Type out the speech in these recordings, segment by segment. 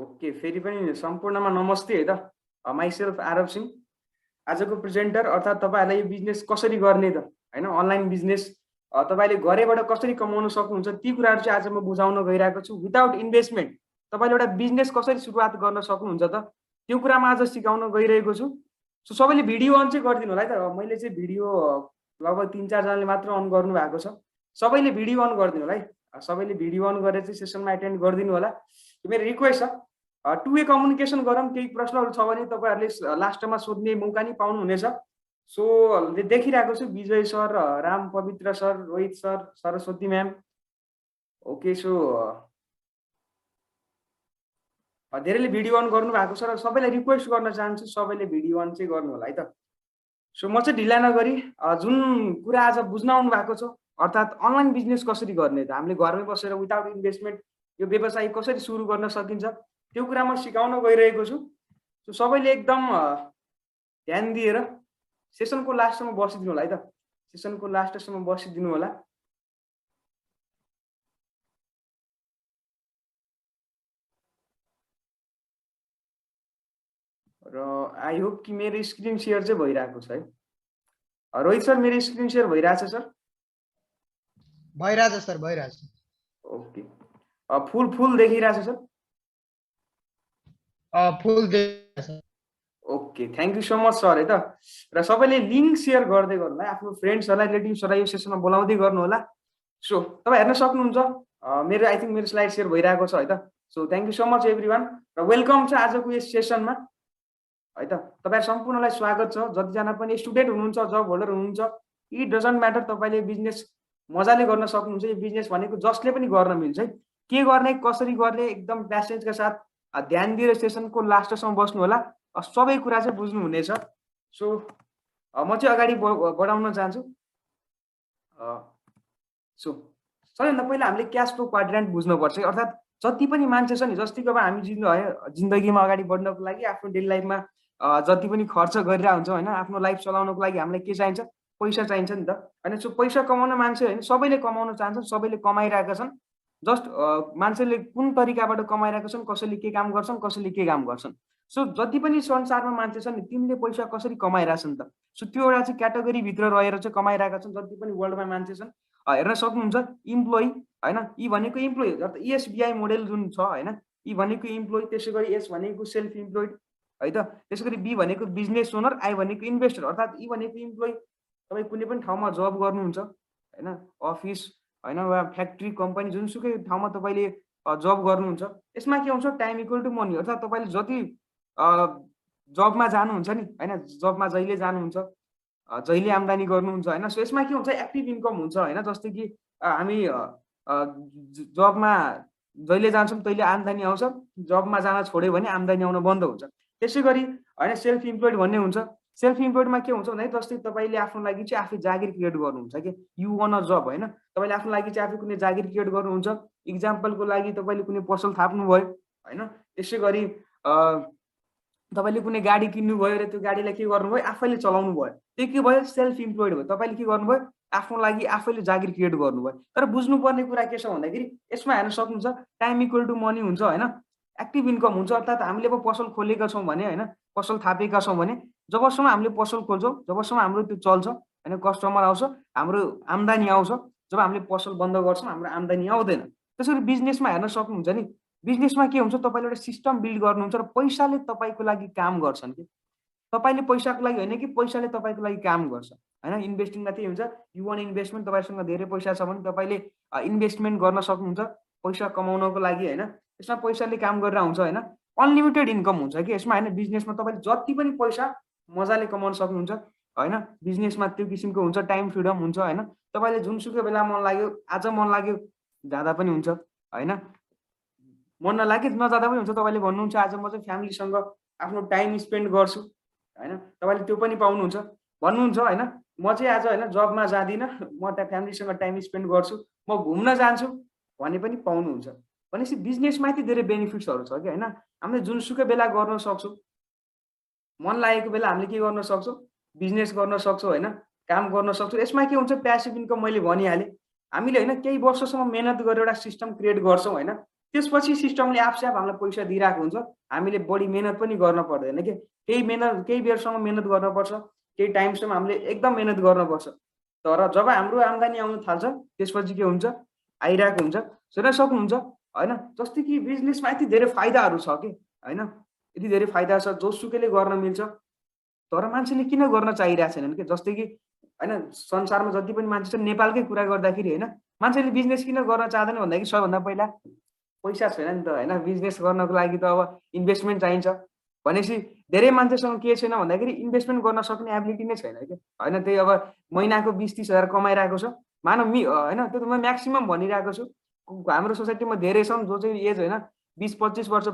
Okay, फेरि पनि सम्पूर्णमा नमस्ते है त। माइसेल्फ आरब सिंह, आजको प्रेजेन्टर अर्थात् तपाईँहरूलाई यो बिजनेस कसरी गर्ने त हैन, अनलाइन बिजनेस तपाईँले घरैबाट कसरी कमाउन सक्नुहुन्छ ती कुराहरू चाहिँ आज म बुझाउन गइरहेको छु। विदाउट इन्भेस्टमेन्ट तपाईँले एउटा बिजनेस कसरी सुरुवात गर्न सक्नुहुन्छ त त्यो कुरामा आज सिकाउन गइरहेको छु। सो सबैले भिडियो अन चाहिँ गरिदिनु होला है त। मैले चाहिँ भिडियो लगभग 3-4 जनाले मात्र अन गर्नु भएको छ। सबैले भिडियो अन गरिदिनु होला है। सबैले भिडियो अन गरेर चाहिँ सेसनमा एटेन्ड गरिदिनु होला। मेरो रिक्वेस्ट छ, टु वे कम्युनिकेसन गरौँ। केही प्रश्नहरू छ भने तपाईँहरूले लास्टमा सोध्ने मौका नि पाउनुहुनेछ। सो देखिरहेको छु विजय सर, राम पवित्र sir, Rohit sir, Saraswati ma'am. Okay, so धेरैले भिडियो अन गर्नु भएको छ र सबैलाई रिक्वेस्ट गर्न चाहन्छु सबैले भिडियो अन चाहिँ गर्नु होला है त। सो म चाहिँ ढिला नगरी जुन कुरा आज बुझ्न आउनु भएको छ अर्थात् अनलाइन बिजनेस कसरी गर्ने त, हामीले घरमै बसेर विदाउट इन्भेस्टमेन्ट यो व्यवसाय कसरी सुरु गर्न सकिन्छ त्यो कुरा म सिकाउन गइरहेको छु। सो सबैले एकदम ध्यान दिएर सेसनको लास्टसम्म बसिदिनु होला है त। सेसनको लास्टसम्म बसिदिनु होला। र आई होप कि मेरो स्क्रिन सेयर चाहिँ भइरहेको छ है। रोहित सर, मेरो स्क्रिन सेयर भइरहेछ सर? भइरहेछ सर, भइरहेछ। ओके, फुल देखिरहेछ सर? फुल देखिरहेछ। Okay, thank you so much sir है त। र सबैले लिङ्क सेयर गर्दै गर्नु होला, आफ्नो फ्रेन्ड्सहरूलाई, रिलेटिभ्सहरूलाई यो सेसनमा बोलाउँदै गर्नु होला। सो तपाईँ हेर्न सक्नुहुन्छ मेरो आई थिङ्क मेरो स्लाइड सेयर भइरहेको छ है त। So thank you so much everyone र वेलकम छ आजको यस सेसनमा है त। तपाईँ सम्पूर्णलाई स्वागत छ। जतिजना पनि स्टुडेन्ट हुनुहुन्छ, जब होल्डर हुनुहुन्छ, इट डजन्ट म्याटर, तपाईँले बिजनेस मजाले गर्न सक्नुहुन्छ। यो बिजनेस भनेको जसले पनि गर्न मिल्छ है। के गर्ने, कसरी गर्ने, एकदम प्यासेन्सका साथ ध्यान दिएर सेसनको लास्टसम्म बस्नु होला, सबै कुरा चाहिँ बुझ्नुहुनेछ। सो म चाहिँ अगाडि बढाउन चाहन्छु। सो सबैभन्दा पहिला हामीले क्यास फ्लो क्वाड्रेन्ट बुझ्नुपर्छ। अर्थात् जति पनि मान्छे छ नि, जतिको अब हामी जिन्दगीमा अगाडि बढ्नको लागि आफ्नो डेली लाइफमा जति पनि खर्च गरिरहेको हुन्छौँ होइन, आफ्नो लाइफ चलाउनको लागि हामीलाई के चाहिन्छ? पैसा चाहिन्छ नि त होइन। सो पैसा कमाउन मान्छे होइन सबैले कमाउन चाहन्छन्, सबैले कमाइरहेका छन्। जस्ट मान्छेले कुन तरिकाबाट कमाइरहेका छन्, कसैले के काम गर्छन्, कसैले के काम गर्छन्। सो जति पनि संसारमा मान्छे छन् नि, तिनले पैसा कसरी कमाइरहेछन् त? सो त्यो एउटा चाहिँ क्याटेगोरीभित्र रहेर चाहिँ कमाइरहेका छन् जति पनि वर्ल्डमा मान्छे छन्। हेर्न सक्नुहुन्छ इम्प्लोइ होइन, यी भनेको इम्प्लोइ अर्थात् इएसबिआई मोडेल जुन छ होइन, यी भनेको इम्प्लोइ, त्यसै गरी एस भनेको सेल्फ इम्प्लोइड है त, त्यसै गरी बी भनेको बिजनेस ओनर, आई भनेको इन्भेस्टर अर्थात् यी भनेको इम्प्लोइ। तपाईँ कुनै पनि ठाउँमा जब गर्नुहुन्छ होइन, अफिस होइन वा फ्याक्ट्री, कम्पनी, जुनसुकै ठाउँमा तपाईँले जब गर्नुहुन्छ, यसमा के हुन्छ? Time equal to money. अर्थात् तपाईँले जति जबमा जानुहुन्छ नि होइन, जबमा जहिले जानुहुन्छ, जहिले आम्दानी गर्नुहुन्छ होइन। सो यसमा के हुन्छ? एक्टिभ इन्कम हुन्छ होइन। जस्तै कि हामी जबमा जहिले जान्छौँ तहिले आम्दानी आउँछ, जबमा जान छोड्यो भने आम्दानी आउन बन्द हुन्छ। त्यसै गरी होइन सेल्फ इम्प्लोइड भन्ने हुन्छ। सेल्फ इम्प्लोइडमा के हुन्छ भन्दाखेरि जस्तै तपाईँले आफ्नो लागि चाहिँ आफै जागिर क्रिएट गर्नुहुन्छ कि यु वान अ जब होइन, तपाईँले आफ्नो लागि चाहिँ आफै कुनै जागिर क्रिएट गर्नुहुन्छ। इक्जाम्पलको लागि तपाईँले कुनै पसल थाप्नुभयो होइन, त्यसै गरी तपाईँले कुनै गाडी किन्नुभयो र त्यो गाडीलाई के गर्नुभयो? आफैले चलाउनु भयो, त्यो के भयो? सेल्फ इम्प्लोइड भयो। तपाईँले के गर्नुभयो? आफ्नो लागि आफैले जागिर क्रिएट गर्नुभयो। तर बुझ्नुपर्ने कुरा के छ भन्दाखेरि यसमा हेर्न सक्नुहुन्छ टाइम इक्वल टु मनी हुन्छ होइन, एक्टिभ इन्कम हुन्छ। अर्थात् हामीले अब पसल खोलेका छौँ भने होइन, पसल थापेका छौँ भने जबसम्म हामीले पसल खोल्छौँ, जबसम्म हाम्रो त्यो चल्छ होइन, कस्टमर आउँछ, हाम्रो आम्दानी आउँछ। जब हामीले पसल बन्द गर्छौँ हाम्रो आम्दानी आउँदैन। त्यसरी बिजनेसमा हेर्न सक्नुहुन्छ नि, बिजनेसमा के हुन्छ? तपाईँले एउटा सिस्टम बिल्ड गर्नुहुन्छ र पैसाले तपाईँको लागि काम गर्छन् कि तपाईँले पैसाको लागि होइन कि पैसाले तपाईँको लागि काम गर्छ होइन। इन्भेस्टिङमा त्यही हुन्छ, यु वान इन्भेस्टमेन्ट। तपाईँसँग धेरै पैसा छ भने तपाईँले इन्भेस्टमेन्ट गर्न सक्नुहुन्छ पैसा कमाउनको लागि होइन। यसमा पैसाले काम गरेर आउँछ होइन, अनलिमिटेड इन्कम हुन्छ कि यसमा होइन। बिजनेसमा तपाईँले जति पनि पैसा मजाले कमाउन सक्नुहुन्छ होइन। बिजनेसमा त्यो किसिमको हुन्छ, टाइम फ्रिडम हुन्छ होइन। तपाईँले जुनसुकै बेला मन लाग्यो, आज मन लाग्यो जाँदा पनि हुन्छ होइन, मन नलाग्यो नजाँदा पनि हुन्छ। तपाईँले भन्नुहुन्छ आज म चाहिँ फ्यामिलीसँग आफ्नो टाइम स्पेन्ड गर्छु होइन, तपाईँले त्यो पनि पाउनुहुन्छ। भन्नुहुन्छ होइन म चाहिँ आज होइन जबमा जाँदिनँ, म त्यहाँ फ्यामिलीसँग टाइम स्पेन्ड गर्छु, म घुम्न जान्छु भने पनि पाउनुहुन्छ। भनेपछि बिजनेसमा यति धेरै बेनिफिट्सहरू छ कि होइन। हामीले जुनसुकै बेला गर्न सक्छौँ, मन लागेको बेला हामीले के गर्न सक्छौँ? बिजनेस गर्न सक्छौँ होइन, काम गर्न सक्छौँ। यसमा के हुन्छ? प्यासिभ इन्कम मैले भनिहालेँ। हामीले होइन केही वर्षसम्म मेहनत गरेर एउटा सिस्टम क्रिएट गर्छौँ होइन, त्यसपछि सिस्टमले आफसे आफ हामीलाई पैसा दिइरहेको हुन्छ, हामीले बढी मेहनत पनि गर्न पर्दैन के। केही बेरसम्म मेहनत गर्नुपर्छ, केही टाइमसम्म हामीले एकदम मेहनत गर्नुपर्छ। तर जब हाम्रो आम्दानी आउन थाल्छ त्यसपछि के हुन्छ, आइरहेको हुन्छ। सुन्न सक्नुहुन्छ होइन, जस्तै कि बिजनेसमा यति धेरै फाइदाहरू छ कि होइन, यति धेरै फाइदा छ, जोसुकैले गर्न मिल्छ। तर मान्छेले किन गर्न चाहिरहेको छैनन् के। जस्तै कि होइन, संसारमा जति पनि मान्छे छन्, नेपालकै कुरा गर्दाखेरि होइन, मान्छेले बिजनेस किन गर्न चाहँदैन भन्दाखेरि सबभन्दा पहिला पैसा छैन नि त होइन। बिजनेस गर्नको लागि त अब इन्भेस्टमेन्ट चाहिन्छ। भनेपछि धेरै मान्छेसँग के छैन भन्दाखेरि इन्भेस्टमेन्ट गर्न सक्ने एबिलिटी नै छैन क्या होइन। त्यही अब महिनाको 20-30 हजार कमाइरहेको छ, मानव होइन, त्यो त म म्याक्सिमम भनिरहेको छु। हाम्रो सोसाइटीमा धेरै छन् जो चाहिँ एज होइन 20-25 वर्ष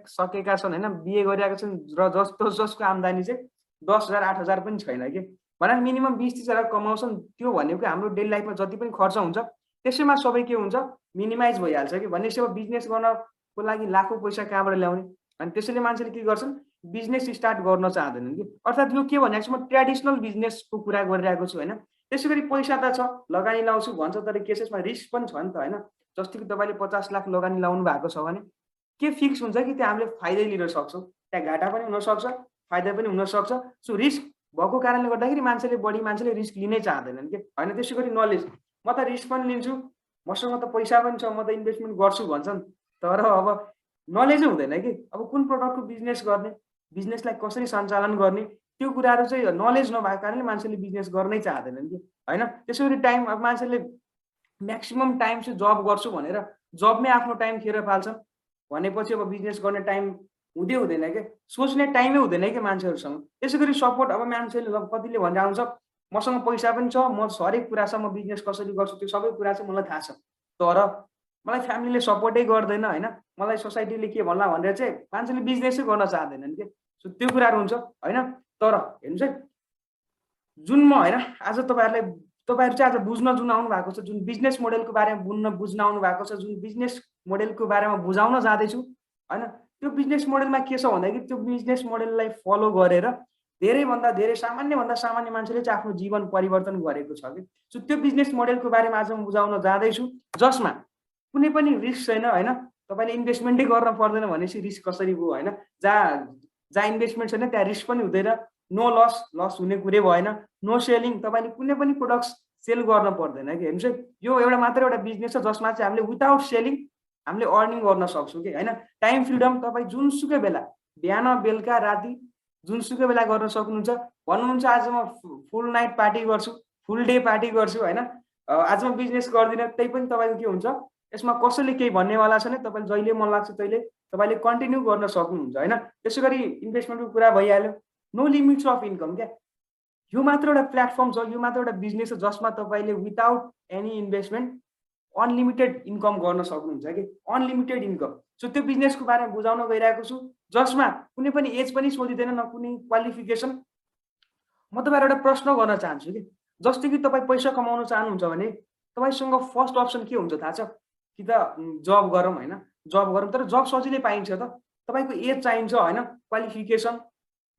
सकेका छन् होइन, बिए गरिरहेका छन् र जसको आम्दानी चाहिँ 10,000 8,000 पनि छैन कि। भने मिनिमम 20-30 हजार कमाउँछन्। त्यो भनेको हाम्रो डेली लाइफमा जति पनि खर्च हुन्छ त्यसैमा सबै के हुन्छ, मिनिमाइज भइहाल्छ कि। भनेपछि अब बिजनेस गर्नको लागि लाखौँ पैसा कहाँबाट ल्याउने। अनि त्यसैले मान्छेले के गर्छन्, बिजनेस स्टार्ट गर्न चाहँदैनन् कि। अर्थात् यो के भनेको छु, म ट्रेडिसनल बिजनेसको कुरा गरिरहेको छु होइन। त्यसै गरी पैसा त छ, लगानी लाउँछु भन्छ, तर के छ यसमा रिस्क पनि छ नि त होइन। जस्तो कि तपाईँले 50 लाख लगानी लाउनु भएको छ भने के फिक्स हुन्छ कि त्यहाँ हामीले फाइदै लिन सक्छौँ, त्यहाँ घाटा पनि हुनसक्छ, फाइदा पनि हुनसक्छ। सो रिस्क भएको कारणले गर्दाखेरि बढी मान्छेले रिस्क लिनै चाहँदैनन् कि होइन। त्यसै गरी नलेज, म त रिस्क पनि लिन्छु, मसँग त पैसा पनि छ, म त इन्भेस्टमेन्ट गर्छु भन्छन्। तर अब नलेजै हुँदैन कि। अब कुन प्रडक्टको बिजनेस गर्ने, बिजनेसलाई कसरी सञ्चालन गर्ने, त्यो कुराहरू चाहिँ नलेज नभएको कारणले मान्छेले बिजनेस गर्नै चाहँदैनन् कि होइन। त्यसै गरी टाइम, अब मान्छेले म्याक्सिमम टाइम चाहिँ जब गर्छु भनेर जबमै आफ्नो टाइम खेर फाल्छन् भनेपछि अब बिजनेस गर्ने टाइम हुँदैन क्या। सोच्ने टाइमै हुँदैन क्या मान्छेहरूसँग। त्यसै गरी सपोर्ट, अब मान्छेले कतिले भनेर आउँछ मसँग पैसा पनि छ, म हरेक कुरा छ, म बिजनेस कसरी गर्छु त्यो सबै कुरा चाहिँ मलाई थाहा छ, तर मलाई फ्यामिलीले सपोर्टै गर्दैन होइन। मलाई सोसाइटीले के भन्ला भनेर चाहिँ मान्छेले बिजनेसै गर्न चाहँदैनन् कि। सो त्यो कुराहरू हुन्छ होइन। तर हेर्नुहोस् है, जुन म होइन आज तपाईँहरू चाहिँ आज बुझ्न आउनु भएको छ, जुन बिजनेस मोडेलको बारेमा बुझ्न आउनु भएको छ, जुन बिजनेस मोडेलको बारेमा बुझाउन जाँदैछु होइन, त्यो बिजनेस मोडेलमा के छ भन्दाखेरि त्यो बिजनेस मोडेललाई फलो गरेर धेरैभन्दा धेरै सामान्यभन्दा सामान्य मान्छेले चाहिँ आफ्नो जीवन परिवर्तन गरेको छ कि। सो त्यो बिजनेस मोडेलको बारेमा आज म बुझाउन जाँदैछु, जसमा कुनै पनि रिस्क छैन होइन। तपाईँले इन्भेस्टमेन्टै गर्न पर्दैन भनेपछि रिस्क कसरी भयो होइन। जहाँ इन्भेस्टमेन्ट छैन त्यहाँ रिस्क पनि हुँदैन, नो लस हुने कुरै भएन, नो सेलिङ, तपाईँले कुनै पनि प्रोडक्ट्स सेल गर्न पर्दैन कि। हेर्नुहोस् है, यो एउटा बिजनेस छ जसमा चाहिँ हामीले विदाउट सेलिङ हामीले अर्निङ गर्न सक्छौँ कि होइन। टाइम फ्रिडम, तपाईँ जुनसुकै बेला, बिहान बेलुका राति जुनसुकै बेला गर्न सक्नुहुन्छ। भन्नुहुन्छ आज म फुल नाइट पार्टी गर्छु, फुल डे पार्टी गर्छु होइन, आज म बिजनेस गर्दिनँ, त्यही पनि तपाईँको के हुन्छ, यसमा कसैले केही भन्नेवाला छैन। तपाईँले जहिले मन लाग्छ तहिले तपाईँले कन्टिन्यू गर्न सक्नुहुन्छ होइन। त्यसै गरी इन्भेस्टमेन्टको कुरा भइहाल्यो, नो लिमिट्स अफ इन्कम क्या। यो मात्र एउटा प्लेटफर्म छ, यो मात्र एउटा बिजनेस छ जसमा तपाईँले without any investment unlimited income गर्न सक्नुहुन्छ कि, अनलिमिटेड इन्कम। सो त्यो बिजनेसको बारेमा बुझाउन गइरहेको छु, जसमा कुनै पनि एज पनि सोधिँदैन, न कुनै क्वालिफिकेसन। म तपाईँलाई एउटा प्रश्न गर्न चाहन्छु कि जस्तै कि तपाईँ पैसा कमाउन चाहनुहुन्छ भने तपाईँसँग फर्स्ट अप्सन के हुन्छ थाहा छ कि, त जब गरौँ होइन, जब गरौँ। तर जब सजिलै पाइन्छ त, तपाईँको एज चाहिन्छ होइन, क्वालिफिकेसन,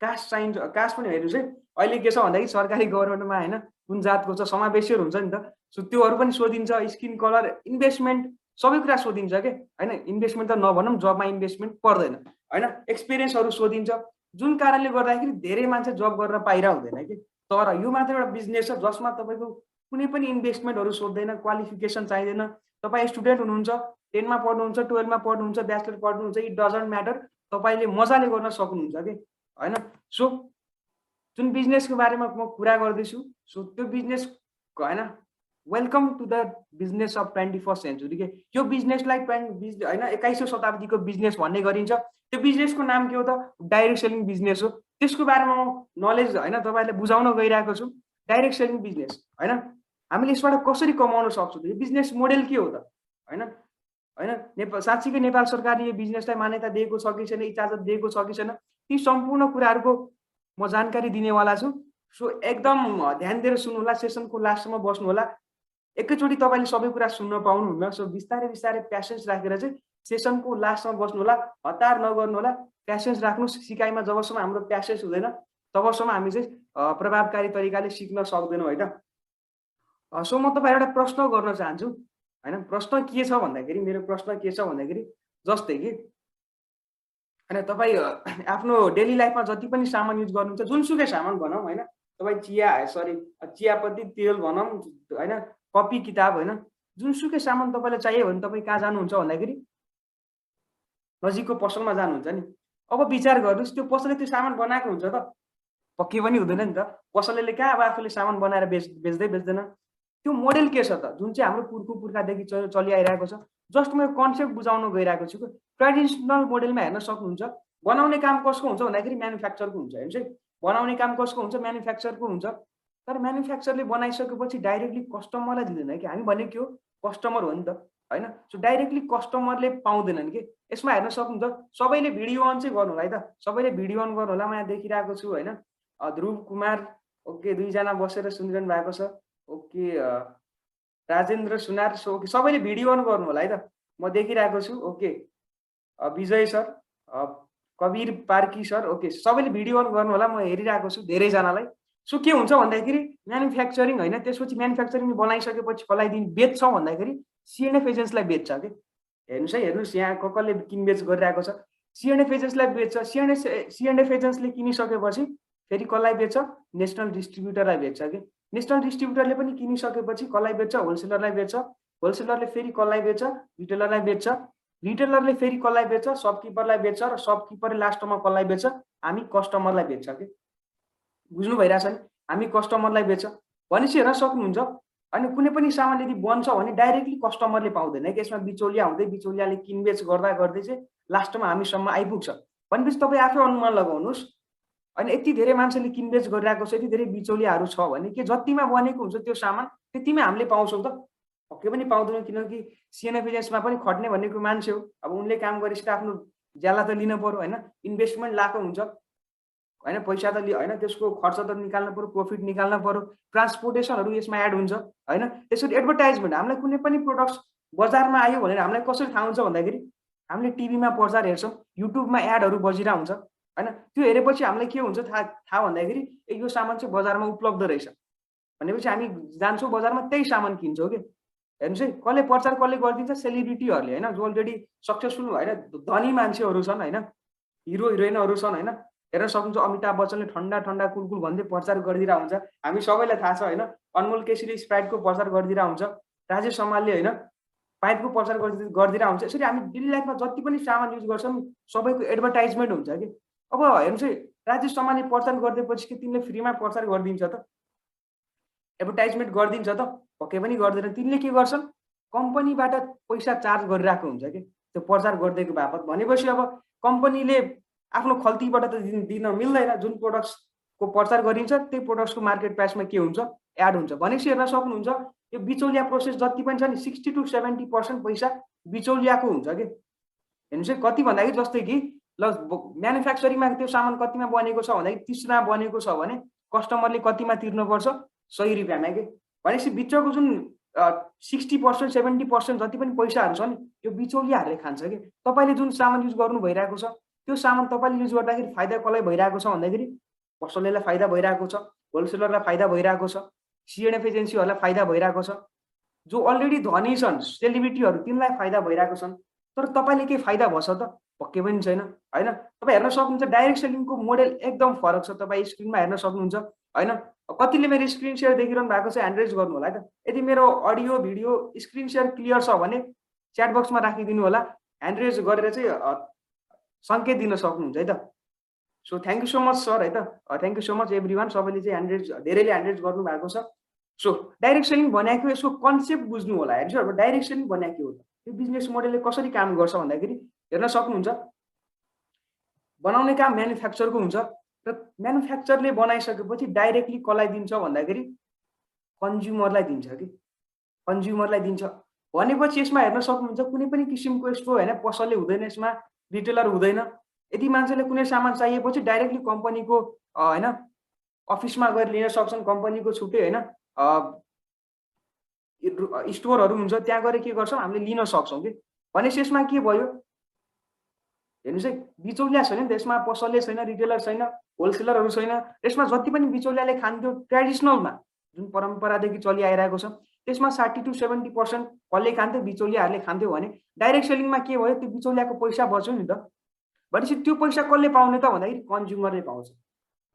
कास्ट चाहिन्छ। कास्ट पनि हेर्नुहोस् है, अहिले के छ भन्दाखेरि सरकारी गभर्मेन्टमा होइन कुन जातको छ समावेशीहरू हुन्छ नि त। सो त्योहरू पनि सोधिन्छ, स्किन कलर, इन्भेस्टमेन्ट, सबै कुरा सोधिन्छ के होइन। इन्भेस्टमेन्ट त नभनौँ, जबमा इन्भेस्टमेन्ट पर्दैन होइन, एक्सपिरियन्सहरू सोधिन्छ, जुन कारणले गर्दाखेरि धेरै मान्छे जब गरेर पाइरहेको हुँदैन कि। तर यो मात्र एउटा बिजनेस छ जसमा तपाईँको कुनै पनि इन्भेस्टमेन्टहरू सोध्दैन, क्वालिफिकेसन चाहिँदैन। तपाईँ स्टुडेन्ट हुनुहुन्छ, 10 मा पढ्नुहुन्छ, 12 मा पढ्नुहुन्छ, ब्याचलर पढ्नुहुन्छ, इट डजन्ट म्याटर, तपाईँले मजाले गर्न सक्नुहुन्छ कि होइन। सो जुन बिजनेसको बारेमा म कुरा गर्दैछु, सो त्यो बिजनेस होइन, welcome to the business of 21st century के। यो बिजनेसलाई होइन 21औं शताब्दीको बिजनेस भन्ने गरिन्छ। त्यो बिजनेसको नाम के हो त, डाइरेक्ट सेलिङ बिजनेस हो। त्यसको बारेमा म नलेज होइन तपाईँलाई बुझाउन गइरहेको छु। डाइरेक्ट सेलिङ बिजनेस होइन, हामीले यसबाट कसरी कमाउन सक्छौँ, यो बिजनेस मोडेल के हो त होइन। नेपाल साँच्चीकै नेपाल सरकारले यो बिजनेसलाई मान्यता दिएको छ कि छैन, इजाजत दिएको छ कि छैन, ती सम्पूर्ण कुराहरूको म जानकारी दिनेवाला छु। सो एकदम ध्यान दिएर सुन्नु होला, सेसनको लास्टसम्म बस्नु होला। एकैचोटि तपाईँले सबै कुरा सुन्न पाउनुहुन्न। सो बिस्तारै बिस्तारै प्यासेन्स राखेर चाहिँ सेसनको लास्टसम्म बस्नु होला, हतार नगर्नु होला, प्यासेन्स राख्नुहोस्। सिकाइमा जबसम्म हाम्रो प्यासेन्स हुँदैन तबसम्म हामी चाहिँ प्रभावकारी तरिकाले सिक्न सक्दैनौँ होइन। सो म तपाईँलाई एउटा प्रश्न गर्न चाहन्छु हैन। प्रश्न के छ भन्दाखेरि मेरो प्रश्न के छ भन्दाखेरि जस्तै कि हैन तपाईँ आफ्नो डेली लाइफमा जति पनि सामान युज गर्नुहुन्छ जुनसुकै सामान भनौँ हैन, तपाईँ चियापत्ती, तेल भनौँ हैन, कपी किताब हैन, जुनसुकै सामान तपाईँलाई चाहियो भने तपाईँ कहाँ जानुहुन्छ भन्दाखेरि नजिकको पसलमा जानुहुन्छ नि। अब विचार गर्नुहोस् त्यो पसलले त्यो सामान बनाएको हुन्छ त? पक्कै पनि हुँदैन नि त। पसलले कहाँ अब आफूले सामान बनाएर बेच्दैन। त्यो मोडेल के छ त? जुन चाहिँ हाम्रो पुर्खादेखि चलिआइरहेको छ। जस्ट म कन्सेप्ट बुझाउन गइरहेको छु। ट्रेडिसनल मोडेलमा हेर्न सक्नुहुन्छ। बनाउने काम कसको हुन्छ भन्दाखेरि म्यानुफ्याक्चरको हुन्छ। हेर्नुहोस् है, बनाउने काम कसको हुन्छ? म्यानुफ्याक्चरको हुन्छ। तर म्यानुफ्याक्चरले बनाइसकेपछि डाइरेक्टली कस्टमरलाई दिँदैन कि हामी भनेको के हो? कस्टमर हो नि त, हैन? सो डाइरेक्टली कस्टमरले पाउँदैनन् के। यसमा हेर्न सक्नुहुन्छ सबैले भिडियो अन चाहिँ गर्नु होला है त। सबैले भिडियो अन गर्नु होला। म यहाँ देखिरहेको छु हैन। ध्रुव कुमार ओके 2 जना बसेर सुनिरहनु भएको छ। ओके राजेन्द्र सुनार सो ओके सबैले भिडियो अन गर्नु होला है त। म देखिरहेको छु। ओके विजय सर, कबीर पार्की सर ओके सबैले भिडियो अन गर्नु होला। म हेरिरहेको छु धेरै जनालाई। सो के हुन्छ भन्दाखेरि म्यानुफ्याक्चरिङ हैन, त्यसपछि म्यानुफ्याक्चरिङ बनाइसकेपछि कसलाई बेच्छौँ भन्दाखेरि सिएनएफ एजेन्सीलाई बेच्छ के। हेर्नुहोस् यहाँ कसले किनबेच गरिरहेको छ। सिएनएफ एजेन्सीलाई बेच्छ। सिएनएफ एजेन्सीले किनिसकेपछि फेरि कसलाई बेच्छ? नेसनल डिस्ट्रिब्युटरलाई बेच्छ के। नेसनल डिस्ट्रिब्युटरले पनि किनिसकेपछि कसलाई बेच्छ? होलसेलरलाई बेच्छ। होलसेलरले फेरि कसलाई बेच्छ? रिटेलरलाई बेच्छ। रिटेलरले फेरि कसलाई बेच्छ? सबकिपरलाई बेच्छ र सबकिपरले लास्टमा कसलाई बेच्छ? हामी कस्टमरलाई बेच्छ के। बुझ्नु भइरहेछ नि? हामी कस्टमरलाई बेच्छ। भनेपछि हेर्न सक्नुहुन्छ अनि कुनै पनि सामान यदि बन्छ भने डाइरेक्टली कस्टमरले पाउँदैन कि यसमा बिचौलिया हुँदै बिचौलियाले किनबेच गर्दै चाहिँ लास्टमा हामीसम्म आइपुग्छ। भनेपछि तपाईँ आफै अनुमान लगाउनुहोस्। अनि यति धेरै मान्छेले किनबेच गरिरहेको छ, यति धेरै बिचौलियाहरू छ भने के जतिमा बनेको हुन्छ त्यो सामान त्यतिमै हामीले पाउँछौँ त? पक्कै पनि पाउँदैनौँ किनकि सिएनएफ एजेन्सीमा पनि खट्ने भनेको मान्छे हो। अब उनले काम गरेपछि आफ्नो ज्याला त लिन पर्यो हैन? इन्भेस्टमेन्ट लाएको हुन्छ हैन, पैसा त हैन, त्यसको खर्च त निकाल्न पर्यो, प्रफिट निकाल्न पर्यो, ट्रान्सपोर्टेसनहरू यसमा एड हुन्छ हैन। त्यसरी एडभर्टाइजमेन्ट हामीलाई कुनै पनि प्रोडक्ट्स बजारमा आयो भनेर हामीलाई कसरी थाहा हुन्छ भन्दाखेरि हामीले टिभीमा प्रचार हेर्छौँ, युट्युबमा एडहरू बजिरहेको हुन्छ हैन। त्यो हेरेपछि हामीलाई के हुन्छ थाहा भन्दाखेरि यो सामान चाहिँ बजारमा उपलब्ध रहेछ भनेपछि हामी जान्छौँ बजारमा त्यही सामान किन्छौँ के। हेर्नुहोस् है कसले प्रचार कसले गरिदिन्छ? सेलिब्रिटीहरूले हैन, जो अलरेडी सक्सेसफुल भएर धनी मान्छेहरू छन् हैन, हिरो हिरोइनहरू छन् हैन। हेर्न सक्नुहुन्छ अमिताभ बच्चनले ठन्डा ठन्डा कुल भन्दै प्रचार गरिदिरहेको हुन्छ। हामी सबैलाई थाहा छ हैन। अनमोल केसीले स्प्राइटको प्रचार गरिदिरहेको हुन्छ। राजेश हमालले हैन पाइपको प्रचार गरिदिरहेको हुन्छ। यसरी हामी डेली लाइफमा जति पनि सामान युज गर्छौँ सबैको एडभर्टाइजमेन्ट हुन्छ कि। अब हेर्नुहोस् है राजेश हमालले प्रचार गरिदिएपछि के तिमीले फ्रीमा प्रचार गरिदिन्छ त? एडभर्टाइजमेन्ट गरिदिन्छ त? पक्कै पनि गर्दैन। तिनले के गर्छन्? कम्पनीबाट पैसा चार्ज गरिरहेको हुन्छ कि त्यो प्रचार गरिदिएको बापत। भनेपछि अब कम्पनीले आफ्नो खल्तीबाट त दिन मिल्दैन। जुन प्रोडक्ट्सको प्रचार गरिन्छ त्यही प्रोडक्ट्सको मार्केट प्राइसमा के हुन्छ? एड हुन्छ। भनेपछि हेर्न सक्नुहुन्छ यो बिचौलिया प्रोसेस जति पनि छ नि 60 to 70% पैसा बिचौलियाको हुन्छ कि। हेर्नुहोस् है कति भन्दाखेरि जस्तै कि ल म्यानुफ्याक्चरिङमा त्यो सामान कतिमा बनेको छ भन्दाखेरि 30 मा बनेको छ भने कस्टमरले कतिमा तिर्नुपर्छ? 100 रुपियाँमा के। भनेपछि बिचको जुन 60% 70% जति पनि पैसाहरू छ नि यो बिचौलियाहरूले खान्छ कि। तपाईँले जुन सामान युज गर्नु भइरहेको छ त्यो सामान तपाईँले युज गर्दाखेरि फाइदा कसलाई भइरहेको छ भन्दाखेरि पसलेलाई फाइदा भइरहेको छ, होलसेलरलाई फाइदा भइरहेको छ, सिएनएफ एजेन्सीहरूलाई फाइदा भइरहेको छ, जो अलरेडी धनी छन् सेलिब्रिटीहरू तिनलाई फाइदा भइरहेको छन्। तर तपाईँले के फाइदा भछ त? पक्कै पनि छैन हैन। तपाईँ हेर्न सक्नुहुन्छ डाइरेक्ट सेलिङको मोडेल एकदम फरक छ। तपाईँ स्क्रिनमा हेर्न सक्नुहुन्छ हैन। कतिले मेरो स्क्रिन सेयर देखिरहनु भएको छ ह्यान्ड रेज गर्नु होला है त। यदि मेरो audio video screen share clear छ भने च्याट बक्समा राखिदिनु होला। ह्यान्ड रेज गरेर चाहिँ सङ्केत दिन सक्नुहुन्छ है त। So thank you so much sir है त। Thank you so much everyone. सबैले चाहिँ ह्यान्ड रेज धेरैले ह्यान्ड रेज गर्नु भएको छ। सो डाइरेक्ट सेलिङ भनेको यसको कन्सेप्ट बुझ्नु होला। हेर्नुहोस् अब डाइरेक्ट सेलिङ भनेको के हो त? यो बिजनेस मोडेलले कसरी काम गर्छ भन्दाखेरि हेर्न सक्नुहुन्छ बनाउने काम म्यानुफ्याक्चरको हुन्छ र म्यानुफ्याक्चरले बनाइसकेपछि डाइरेक्टली कसलाई दिन्छ भन्दाखेरि कन्ज्युमरलाई दिन्छ कि। कन्ज्युमरलाई दिन्छ भनेपछि यसमा हेर्न सक्नुहुन्छ कुनै पनि किसिमको यस्तो हैन पसलले हुँदैन, यसमा रिटेलर हुँदैन। यदि मान्छेले कुनै सामान चाहिएपछि डाइरेक्टली कम्पनीको हैन अफिसमा गएर लिन सक्छन्। कम्पनीको छुट्टै हैन स्टोरहरू हुन्छ त्यहाँ गएर के गर्छौँ हामीले लिन सक्छौँ कि। भनेपछि यसमा के भयो? हेर्नुहोस् है बिचौलिया छैन नि त यसमा। पसलले छैन, रिटेलर छैन, होलसेलरहरू छैन। यसमा जति पनि बिचौलियाले खान्थ्यो ट्रेडिसनलमा जुन परम्परादेखि चलिआइरहेको छ त्यसमा 60 to 70% कसले खान्थ्यो, बिचौलियाहरूले खान्थ्यो भने डाइरेक्ट सेलिङमा के भयो, त्यो बिचौलियाको पैसा बच्यो नि त। भनेपछि त्यो पैसा कसले पाउने त भन्दाखेरि कन्ज्युमरले पाउँछ।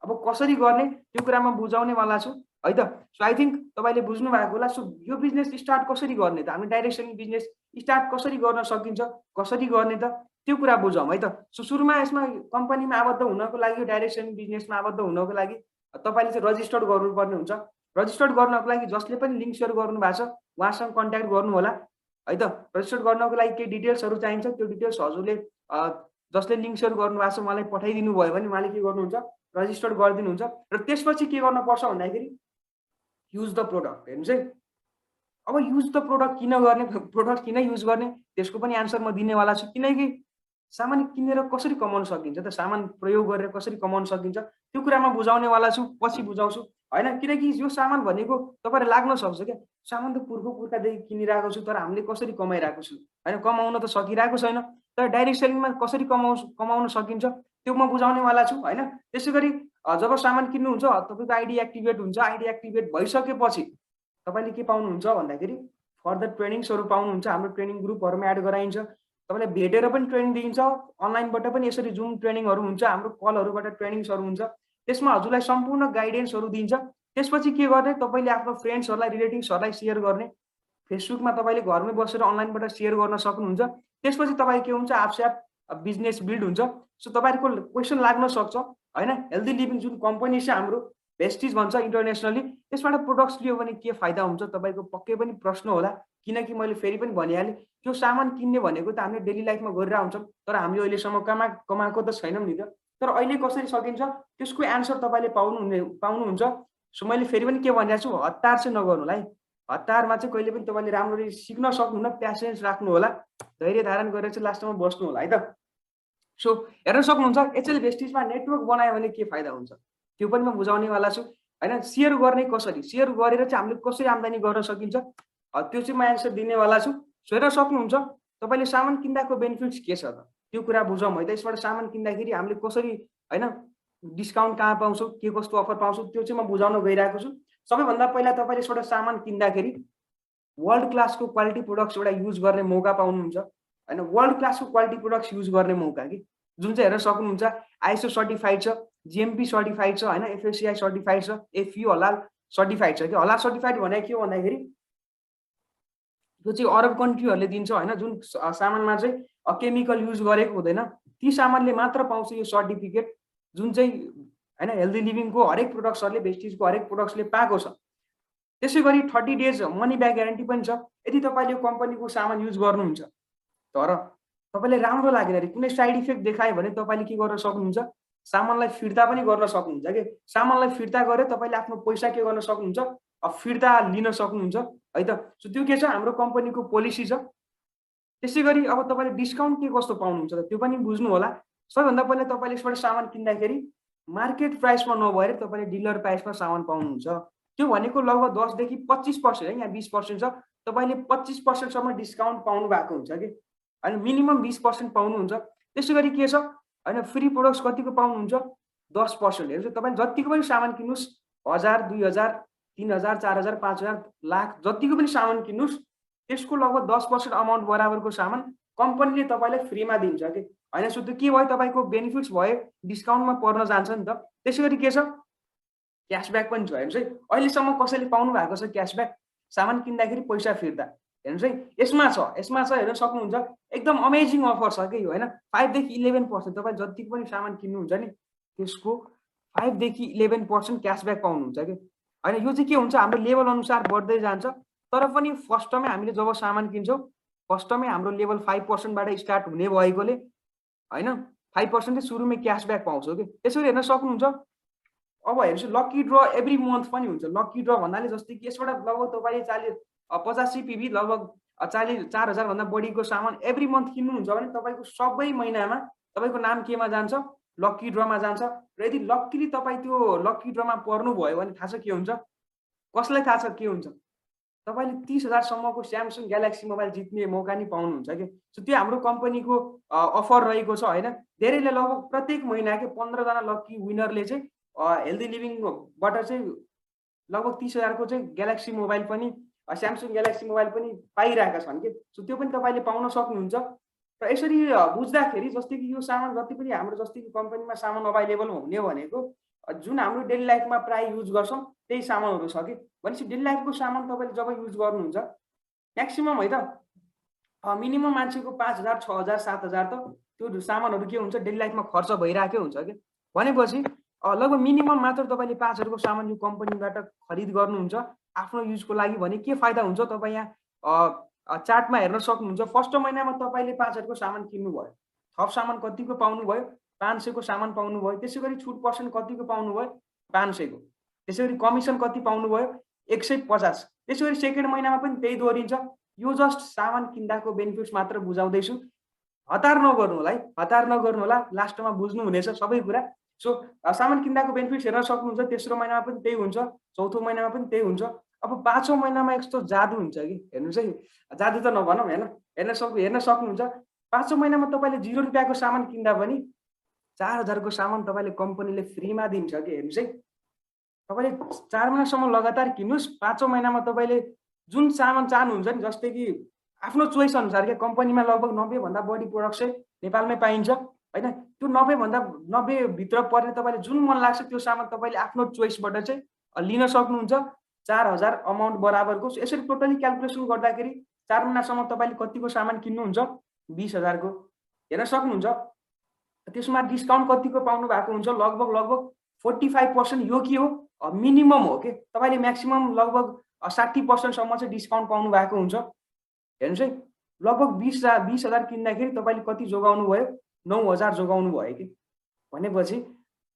अब कसरी गर्ने त्यो कुरामा बुझाउनेवाला छु है त। सो आई थिङ्क तपाईँले बुझ्नु भएको होला। सो यो बिजनेस स्टार्ट कसरी गर्ने त, हामी डाइरेक्ट सेलिङ बिजनेस स्टार्ट कसरी गर्न सकिन्छ, कसरी गर्ने त, त्यो कुरा बुझौँ है त। सो सुरुमा यसमा कम्पनीमा आबद्ध हुनको लागि, डाइरेक्ट सेलिङ बिजनेसमा आबद्ध हुनको लागि तपाईँले चाहिँ रजिस्टर्ड गर्नुपर्ने हुन्छ। रजिस्टर्ड गर्नको लागि जसले पनि लिङ्क सेयर गर्नुभएको छ उहाँसँग कन्ट्याक्ट गर्नु होला है त। रजिस्टर्ड गर्नको लागि केही डिटेल्सहरू चाहिन्छ, त्यो डिटेल्स हजुरले जसले लिङ्क सेयर गर्नुभएको छ उहाँलाई पठाइदिनु भयो भने उहाँले के गर्नुहुन्छ, रजिस्टर्ड गरिदिनुहुन्छ। र त्यसपछि के गर्नुपर्छ भन्दाखेरि युज द प्रोडक्ट। हेर्नुहोस् है, अब युज द प्रोडक्ट किन गर्ने, प्रोडक्ट किन युज गर्ने, त्यसको पनि आन्सर म दिनेवाला छु। किनकि सामान किनेर कसरी कमाउन सकिन्छ त, सामान प्रयोग गरेर कसरी कमाउन सकिन्छ त्यो कुरामा बुझाउनेवाला छु, पछि बुझाउँछु होइन। किनकि यो सामान भनेको तपाईँलाई लाग्न सक्छ क्या, सामान त पुर्खादेखि किनिरहेको छु तर हामीले कसरी कमाइरहेको छु होइन, कमाउन त सकिरहेको छैन। तर डाइरेक्ट सेलिङमा कसरी कमाउन सकिन्छ त्यो म बुझाउनेवाला छु होइन। त्यसै गरी जब सामान किन्नुहुन्छ तपाईँको आइडी एक्टिभेट हुन्छ। आइडी एक्टिभेट भइसकेपछि तपाईँले के पाउनुहुन्छ भन्दाखेरि फर्दर ट्रेनिङ्सहरू पाउनुहुन्छ। हाम्रो ट्रेनिङ ग्रुपहरूमा एड गराइन्छ, तपाईँलाई भेटेर पनि ट्रेनिङ दिइन्छ, अनलाइनबाट पनि यसरी जुम ट्रेनिङहरू हुन्छ, हाम्रो कलहरूबाट ट्रेनिङ्सहरू हुन्छ। त्यसमा हजुरलाई सम्पूर्ण गाइडेन्सहरू दिन्छ। त्यसपछि के गर्ने, तपाईँले आफ्नो फ्रेन्ड्सहरूलाई, रिलेटिभ्सहरूलाई सेयर गर्ने। फेसबुकमा तपाईँले घरमै बसेर अनलाइनबाट सेयर गर्न सक्नुहुन्छ। त्यसपछि तपाईँ के हुन्छ, आफसे बिजनेस बिल्ड हुन्छ। सो तपाईँको क्वेसन लाग्न सक्छ होइन, हेल्दी लिभिङ जुन कम्पनी छ हाम्रो भेस्टिज भन्छ इन्टरनेसनली, त्यसबाट प्रोडक्ट्स लियो भने के फाइदा हुन्छ तपाईँको पक्कै पनि प्रश्न होला। किनकि मैले फेरि पनि भनिहालेँ, त्यो सामान किन्ने भनेको त हामीले डेली लाइफमा गरिरहेको हुन्छौँ तर हामीले अहिलेसम्म कमाएको त छैनौँ नि त। तर अहिले कसरी सकिन्छ त्यसको एन्सर तपाईँले पाउनुहुन्छ। सो मैले फेरि पनि के भनिरहेको छु, हतार चाहिँ नगर्नु होला है। हतारमा चाहिँ कहिले पनि तपाईँले राम्ररी सिक्न सक्नुहुन्न, प्यासेन्स राख्नु होला, धैर्य धारण गरेर चाहिँ लास्टमा बस्नु होला है त। सो हेर्न सक्नुहुन्छ, एचएल भेस्टिजमा नेटवर्क बनायो भने के फाइदा हुन्छ त्यो पनि म बुझाउनेवाला छु होइन। सेयर गर्ने कसरी, सेयर गरेर चाहिँ हामीले कसरी आम्दानी गर्न सकिन्छ त्यो चाहिँ म एन्सर दिनेवाला छु। सो हेर्न सक्नुहुन्छ, तपाईँले सामान किन्दाको बेनिफिट्स के छ त त्यो कुरा बुझौँ है त। यसबाट सामान किन्दाखेरि हामीले कसरी होइन डिस्काउन्ट कहाँ पाउँछौँ, के कस्तो अफर पाउँछौँ त्यो चाहिँ म बुझाउन गइरहेको छु। सबैभन्दा पहिला तपाईँले एउटा सामान किन्दाखेरि वर्ल्ड क्लासको क्वालिटी प्रोडक्ट्स एउटा युज गर्ने मौका पाउनुहुन्छ होइन। वर्ल्ड क्लासको क्वालिटी प्रोडक्ट्स युज गर्ने मौका कि जुन चाहिँ हेर्न सक्नुहुन्छ, आइएसओ सर्टिफाइड छ, जिएमपी सर्टिफाइड छ होइन, एफएससीआई सर्टिफाइड छ, एफयू हलाल सर्टिफाइड छ। कि हलाल सर्टिफाइड भने के हो भन्दाखेरि त्यो चाहिँ अरब कन्ट्रीहरूले दिन्छ होइन, जुन सामानमा चाहिँ केमिकल युज गरेको हुँदैन, ती सामानले मात्र पाउँछ यो सर्टिफिकेट, जुन चाहिँ होइन हेल्दी लिभिङको हरेक प्रोडक्ट्सहरूले, भेस्टिजको हरेक प्रोडक्ट्सले पाएको छ। त्यसै गरी 30 डेज मनी ब्याक ग्यारेन्टी पनि छ। यदि तपाईँले कम्पनीको सामान युज गर्नुहुन्छ तर तपाईँले राम्रो लागेन अरे, कुनै साइड इफेक्ट देखायो भने तपाईँले के गर्न सक्नुहुन्छ, सामानलाई फिर्ता पनि गर्न सक्नुहुन्छ। कि सामानलाई फिर्ता गरेर तपाईँले आफ्नो पैसा के गर्न सक्नुहुन्छ, फिर्ता लिन सक्नुहुन्छ है त। सो त्यो के छ, हाम्रो कम्पनीको पोलिसी छ। त्यसै गरी अब तपाईँले डिस्काउन्ट के कस्तो पाउनुहुन्छ त त्यो पनि बुझ्नु होला। सबैभन्दा पहिला तपाईँले यसबाट सामान किन्दाखेरि मार्केट प्राइसमा नभएर तपाईँले डिलर प्राइसमा सामान पाउनुहुन्छ। त्यो भनेको लगभग 10 देखि 25% है, यहाँ 20% छ, तपाईँले 25% डिस्काउन्ट पाउनु भएको हुन्छ कि होइन, मिनिमम 20% पाउनुहुन्छ। त्यसै गरी के छ होइन, फ्री प्रोडक्ट्स कतिको पाउनुहुन्छ, 10%। हेर्नुहोस्, तपाईँ जतिको पनि सामान किन्नुहोस्, 1000, 2000, 3000, 4000, 5000, लाख जतिको पनि सामान किन्नुहोस्, त्यसको लगभग 10% अमाउन्ट बराबरको सामान कम्पनीले तपाईँलाई फ्रीमा दिन्छ कि होइन। सो त्यो के भयो, तपाईँको बेनिफिट्स भयो, डिस्काउन्टमा पर्न जान्छ नि त। त्यसै गरी के छ, क्यासब्याक पनि छ। हेर्नुहोस् है, अहिलेसम्म कसैले पाउनु भएको छ क्यासब्याक, सामान किन्दाखेरि पैसा फिर्ता। हेर्नुहोस् है, यसमा छ हेर्न सक्नुहुन्छ, एकदम अमेजिङ अफर छ कि होइन। 5 देखि 11% तपाईँ जतिको पनि सामान किन्नुहुन्छ नि त्यसको 5 देखि 11% क्यासब्याक पाउनुहुन्छ कि होइन। यो चाहिँ के हुन्छ, हाम्रो लेभल अनुसार बढ्दै जान्छ। तर पनि फर्स्टमै हामीले जब सामान किन्छौँ फर्स्टमै हाम्रो लेभल 5%बाट स्टार्ट हुने भएकोले होइन 5% चाहिँ सुरुमै क्यासब्याक पाउँछौँ कि। त्यसरी हेर्न सक्नुहुन्छ। अब हेर्नुहोस्, लकी ड्र एभ्री मन्थ पनि हुन्छ। लकी ड्र भन्नाले जस्तै कि यसबाट लगभग तपाईँले 85 पिभी लगभग 4000 भन्दा बढीको सामान एभ्री मन्थ किन्नुहुन्छ भने तपाईँको सबै महिनामा तपाईँको नाम केमा जान्छ, लकी ड्रमा जान्छ। र यदि लक्कीली तपाईँ त्यो लकी ड्रमा पर्नुभयो भने थाहा छ के हुन्छ, कसलाई थाहा छ के हुन्छ, तपाईँले 30,000 सम्मको स्यामसङ ग्यालेक्सी मोबाइल जित्ने मौका नि पाउनुहुन्छ कि। सो त्यो हाम्रो कम्पनीको अफर रहेको छ होइन। धेरैले लगभग प्रत्येक महिना के 15 जना लकी विनरले चाहिँ हेल्दी लिभिङबाट चाहिँ लगभग 30,000 को चाहिँ ग्यालेक्सी मोबाइल पनि स्यामसङ ग्यालेक्सी मोबाइल पनि पाइरहेका छन् कि। सो त्यो पनि तपाईँले पाउन सक्नुहुन्छ। र यसरी बुझ्दाखेरि जस्तै कि यो सामान जति पनि हाम्रो जस्तै कि कम्पनीमा सामान अभाइलेबल हुने भनेको जुन हाम्रो डेली लाइफमा प्राय युज गर्छौँ त्यही सामानहरू छ कि। भनेपछि डेली लाइफको सामान तपाईँले जब युज गर्नुहुन्छ म्याक्सिमम है त मिनिमम मान्छेको 5,000 6,000 7,000 त त्यो सामानहरू के हुन्छ डेली लाइफमा खर्च भइरहेकै हुन्छ कि। भनेपछि लगभग मिनिमम मात्र तपाईँले 5,000को सामान यो कम्पनीबाट खरिद गर्नुहुन्छ आफ्नो युजको लागि भने के फाइदा हुन्छ तपाईँ यहाँ चार्टमा हेर्न सक्नुहुन्छ। फर्स्ट महिनामा तपाईँले 5,000को सामान किन्नुभयो, थप सामान कतिको पाउनुभयो 500को सामान पाउनुभयो। त्यसै गरी छुट पर्सेन्ट कतिको पाउनुभयो 500को। त्यसै गरी कमिसन कति पाउनुभयो 150। त्यसै गरी सेकेन्ड महिनामा पनि त्यही दोहोरिन्छ। यो जस्ट सामान किन्दाको बेनिफिट्स मात्र बुझाउँदैछु, हतार नगर्नु होला है, हतार नगर्नु होला, लास्टमा बुझ्नुहुनेछ सबै कुरा। सो सामान किन्दाको बेनिफिट्स हेर्न सक्नुहुन्छ। तेस्रो महिनामा पनि त्यही हुन्छ, चौथो महिनामा पनि त्यही हुन्छ। अब पाँचौँ महिनामा यस्तो जादु हुन्छ कि हेर्नुहोस् है, जादु त नभनौँ होइन, हेर्न सक्नुहुन्छ। पाँचौँ महिनामा तपाईँले 0 रुपियाँको सामान किन्दा पनि 4,000को सामान तपाईँले कम्पनीले फ्रीमा दिन्छ कि। हेर्नुहोस् है, तपाईँले 4 महिनासम्म लगातार किन्नुहोस्, पाँचौँ महिनामा तपाईँले जुन सामान चाहनुहुन्छ नि, जस्तै कि आफ्नो चोइस अनुसार के कम्पनीमा लगभग 90 भन्दा बढी प्रोडक्ट चाहिँ नेपालमै पाइन्छ होइन। त्यो 90 भन्दा 90 भित्र पर्ने तपाईँले जुन मन लाग्छ त्यो सामान तपाईँले आफ्नो चोइसबाट चाहिँ लिन सक्नुहुन्छ। 4,000 अमाउन्ट बराबरको। यसरी टोटली क्यालकुलेसन गर्दाखेरि 4 महिनासम्म तपाईँले कतिको सामान किन्नुहुन्छ 20,000को हेर्न सक्नुहुन्छ। त्यसमा डिस्काउन्ट कतिको पाउनु भएको हुन्छ लगभग 45%। यो के हो मिनिमम हो कि, तपाईँले म्याक्सिमम लगभग 60% चाहिँ डिस्काउन्ट पाउनु भएको हुन्छ। हेर्नुहोस् है, लगभग 20,000 किन्दाखेरि तपाईँले कति जोगाउनु भयो 9,000 जोगाउनु भयो कि। भनेपछि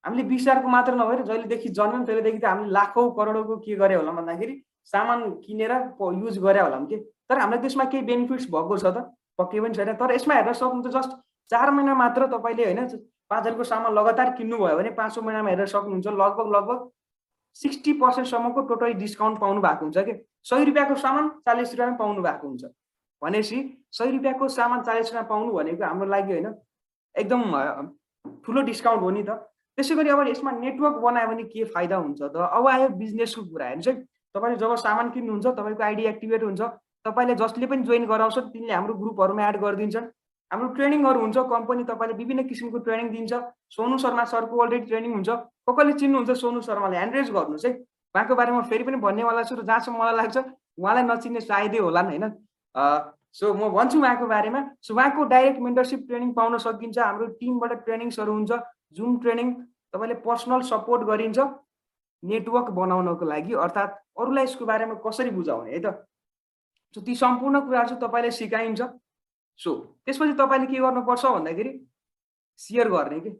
हामीले 20,000को मात्र नभएर जहिलेदेखि जन्म्यौँ त्यसलेदेखि त हामीले लाखौँ करोडौँको के गरे होला भन्दाखेरि सामान किनेर युज गरे होला के। तर हामीलाई त्यसमा केही बेनिफिट्स भएको छ त? पक्कै पनि छैन। तर यसमा हेर्न सक्नुहुन्छ जस्ट 4 महिना मात्र तपाईँले होइन 5,000को सामान लगातार किन्नुभयो भने पाँचौँ महिनामा हेर्न सक्नुहुन्छ लगभग 60%सम्मको टोटली डिस्काउन्ट पाउनु भएको हुन्छ कि। 100 रुपियाँको सामान 40 रुपियाँमा पाउनु भएको हुन्छ। भनेपछि 100 रुपियाँको सामान 40 रुपियाँमा पाउनु भनेको हाम्रो लागि होइन एकदम ठुलो डिस्काउन्ट हो नि त। त्यसै गरी अब यसमा नेटवर्क बनायो भने के फाइदा हुन्छ त? अब आयो बिजनेसको कुरा। हेर्नुहोस् है, तपाईँले जब सामान किन्नुहुन्छ तपाईँको आइडी एक्टिभेट हुन्छ, तपाईँले जसले पनि जोइन गराउँछ तिनले हाम्रो ग्रुपहरूमा एड गरिदिन्छन्। हाम्रो ट्रेनिङहरू हुन्छ, कम्पनी तपाईँले विभिन्न किसिमको ट्रेनिङ दिन्छ। सोनु शर्मा सरको अलरेडी ट्रेनिङ हुन्छ। कसले चिन्नुहुन्छ सोनु शर्मालाई ह्यान्ड रेज गर्नुहोस् है। उहाँको बारेमा फेरि पनि भन्नेवाला छु र जहाँसम्म मलाई लाग्छ उहाँलाई नचिन्ने सायदै होलान् होइन। सो म भन्छु उहाँको बारेमा। सो उहाँको डाइरेक्ट मेन्टरसिप ट्रेनिङ पाउन सकिन्छ। हाम्रो टिमबाट ट्रेनिङ्सहरू हुन्छ, जुम ट्रेनिङ, तपाईँले पर्सनल सपोर्ट गरिन्छ नेटवर्क बनाउनको लागि, अर्थात् अरूलाई यसको बारेमा कसरी बुझाउने है त। सो ती सम्पूर्ण कुराहरू चाहिँ तपाईँले सिकाइन्छ। सो त्यसपछि तपाईँले के गर्नुपर्छ भन्दाखेरि सेयर गर्ने कि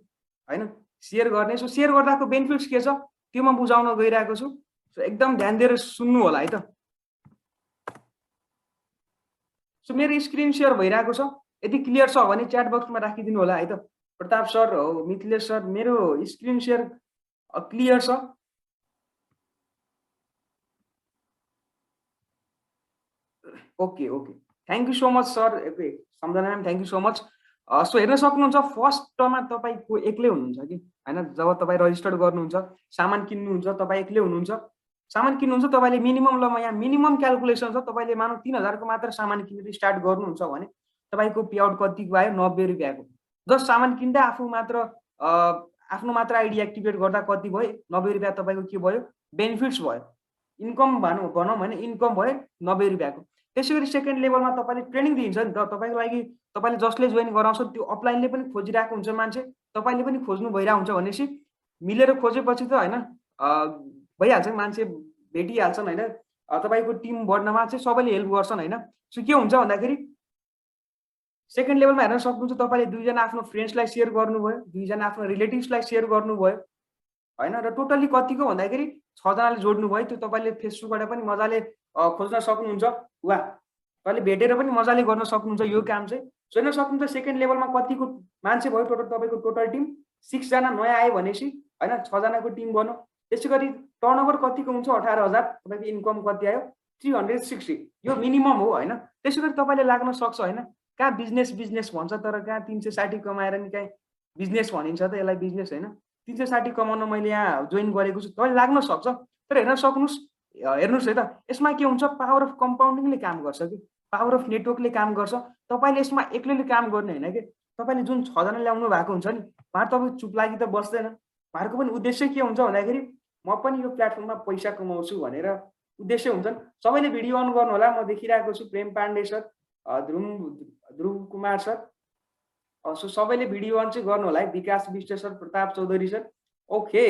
होइन, सेयर गर्ने। सो सेयर गर्दाको बेनिफिट्स के छ त्यो म बुझाउन गइरहेको छु। सो एकदम ध्यान दिएर सुन्नु होला है त। सो मेरो स्क्रिन सेयर भइरहेको छ, यदि क्लियर छ भने च्याट बक्समा राखिदिनु होला है त। प्रताप सर हो, मिथिलेश सर, मेरो स्क्रिन सेयर क्लियर छ? Okay okay, thank you so much sir. Samjhana ma'am thank you so much. So हेर्न सक्नुहुन्छ फर्स्टमा तपाईँको एक्लै हुनुहुन्छ कि होइन। जब तपाईँ रजिस्टर्ड गर्नुहुन्छ सामान किन्नुहुन्छ तपाईँ एक्लै हुनुहुन्छ। सामान किन्नुहुन्छ तपाईँले मिनिमम, ल म यहाँ मिनिमम क्यालकुलेसन छ, तपाईँले मानव 3,000को मात्र सामान किनेर स्टार्ट गर्नुहुन्छ भने तपाईँको पे आउट कतिको आयो 90 रुपियाँको। जस्ट सामान किन्दा आफ्नो मात्र आइडी एक्टिभेट गर्दा कति भयो 90 रुपियाँ तपाईँको के भयो बेनिफिट्स भयो, इन्कम भनौँ होइन, इन्कम भयो 90 रुपियाँको। त्यसै गरी सेकेन्ड लेभलमा तपाईँले ट्रेनिङ दिन्छ नि त तपाईँको लागि। तपाईँले जसले जोइन गराउँछ त्यो अफलाइनले पनि खोजिरहेको हुन्छ मान्छे, तपाईँले पनि खोज्नु भइरहेको हुन्छ भनेपछि मिलेर खोजेपछि त होइन भइहाल्छ, मान्छे भेटिहाल्छन् होइन। तपाईँको टिम बढ्नमा चाहिँ सबैले हेल्प गर्छन् होइन। सो के हुन्छ भन्दाखेरि सेकेन्ड लेभलमा हेर्न सक्नुहुन्छ तपाईँले 2 जना आफ्नो फ्रेन्ड्सलाई सेयर गर्नुभयो, 2 जना आफ्नो रिलेटिभ्सलाई सेयर गर्नुभयो होइन। र टोटली कतिको भन्दाखेरि 6 जनाले जोड्नु भयो। त्यो तपाईँले फेसबुकबाट पनि मजाले खोज्न सक्नुहुन्छ, वा तपाईँले भेटेर पनि मजाले गर्न सक्नुहुन्छ यो काम चाहिँ। हेर्न सक्नुहुन्छ सेकेन्ड लेभलमा कतिको मान्छे भयो टोटल, तपाईँको टोटल टिम 6 जना नयाँ आयो भनेपछि होइन 6 जनाको टिम बन्यो। त्यसै गरी टर्नओभर कतिको हुन्छ 18,000, तपाईँको इन्कम कति आयो 360, यो मिनिमम हो होइन। त्यसै गरी तपाईँले लाग्न सक्छ होइन, कहाँ बिजनेस भन्छ तर कहाँ 360 कमाएर नि कहीँ बिजनेस भनिन्छ त, यसलाई बिजनेस होइन। 360 कमाउन मैले यहाँ जोइन गरेको छु, तपाईँले लाग्न सक्छ। तर हेर्न सक्नुहोस् हेर्नुहोस् है त, यसमा के हुन्छ, पावर अफ कम्पाउन्डिङले काम गर्छ कि पावर अफ नेटवर्कले काम गर्छ। तपाईँले यसमा एक्लैले काम गर्ने होइन कि तपाईँले जुन 6 जना ल्याउनु भएको हुन्छ नि, उहाँ तपाईँ चुप लागि त बस्दैन। उहाँहरूको पनि उद्देश्य के हुन्छ भन्दाखेरि म पनि यो प्लेटफर्ममा पैसा कमाउँछु भनेर उद्देश्य हुन्छन्। सबैले भिडियो अन गर्नु होला, म देखिरहेको छु Prem Pandey sir, Dhruv Kumar sir, so सबैले भिडियो अन चाहिँ गर्नु होला है। Vikas Bisht sir, Pratap Chaudhary sir, okay,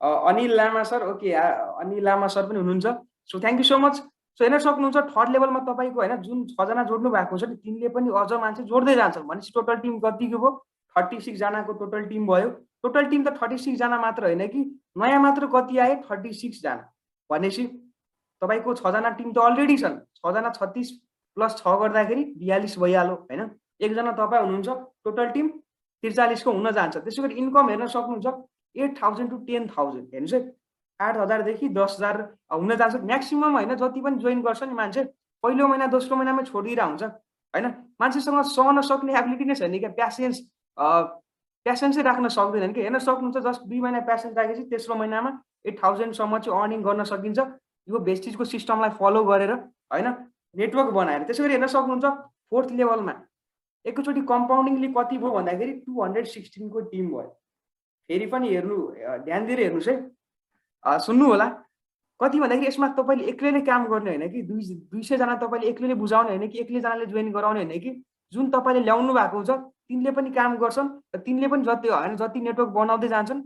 Anil Lama sir, okay, Anil Lama sir पनि हुनुहुन्छ। So thank you so much. So हेर्न सक्नुहुन्छ थर्ड लेभलमा तपाईँको होइन जुन 6 जना जोड्नु भएको हुन्छ नि, तिनले पनि अझ मान्छे जोड्दै जान्छ भनेपछि टोटल टिम कतिको भयो, 36 जनाको टोटल टिम भयो। टोटल टिम त 36 जना मात्र होइन कि, नयाँ मात्र कति आए, 36 जना भनेपछि तपाईँको 6 जना टिम त अलरेडी छन्। 6 जना 36 प्लस 6 गर्दाखेरि 42 भइहाल्यो होइन। एकजना तपाईँ हुनुहुन्छ, टोटल टिम 43 को हुन जान्छ। त्यसै गरी इन्कम हेर्न सक्नुहुन्छ 8,000 to 10,000, हेर्नुहोस् है, 8,000 देखि 10,000 हुन जान्छ म्याक्सिमम होइन। जति पनि जोइन गर्छ नि मान्छे, पहिलो महिना दोस्रो महिनामै छोडिदिएर हुन्छ होइन। मान्छेसँग सहन सक्ने एबिलिटी नै छैन क्या, प्यासेन्सै राख्न सक्दैनन् कि। हेर्न सक्नुहुन्छ जस्ट 2 महिना प्यासेन्स राखेपछि तेस्रो महिनामा 8,000 सम्म चाहिँ अर्निङ गर्न सकिन्छ, यो भेस्टिजको सिस्टमलाई फलो गरेर होइन, नेटवर्क बनाएर। त्यसै गरी हेर्न सक्नुहुन्छ फोर्थ लेभलमा एकैचोटि कम्पाउन्डिङले कति भयो भन्दाखेरि 216 को टिम भयो। फेरि पनि हेर्नु, ध्यान दिएर हेर्नुहोस् है, सुन्नु होला। कति भन्दाखेरि यसमा तपाईँले एक्लैले काम गर्ने होइन कि, 200 जना तपाईँले एक्लैले बुझाउने होइन कि, एक्लै जनाले जोइन गराउने होइन कि, जुन तपाईँले ल्याउनु भएको हुन्छ तिनले पनि काम गर्छन् र तिनले पनि जति होइन जति नेटवर्क बनाउँदै जान्छन्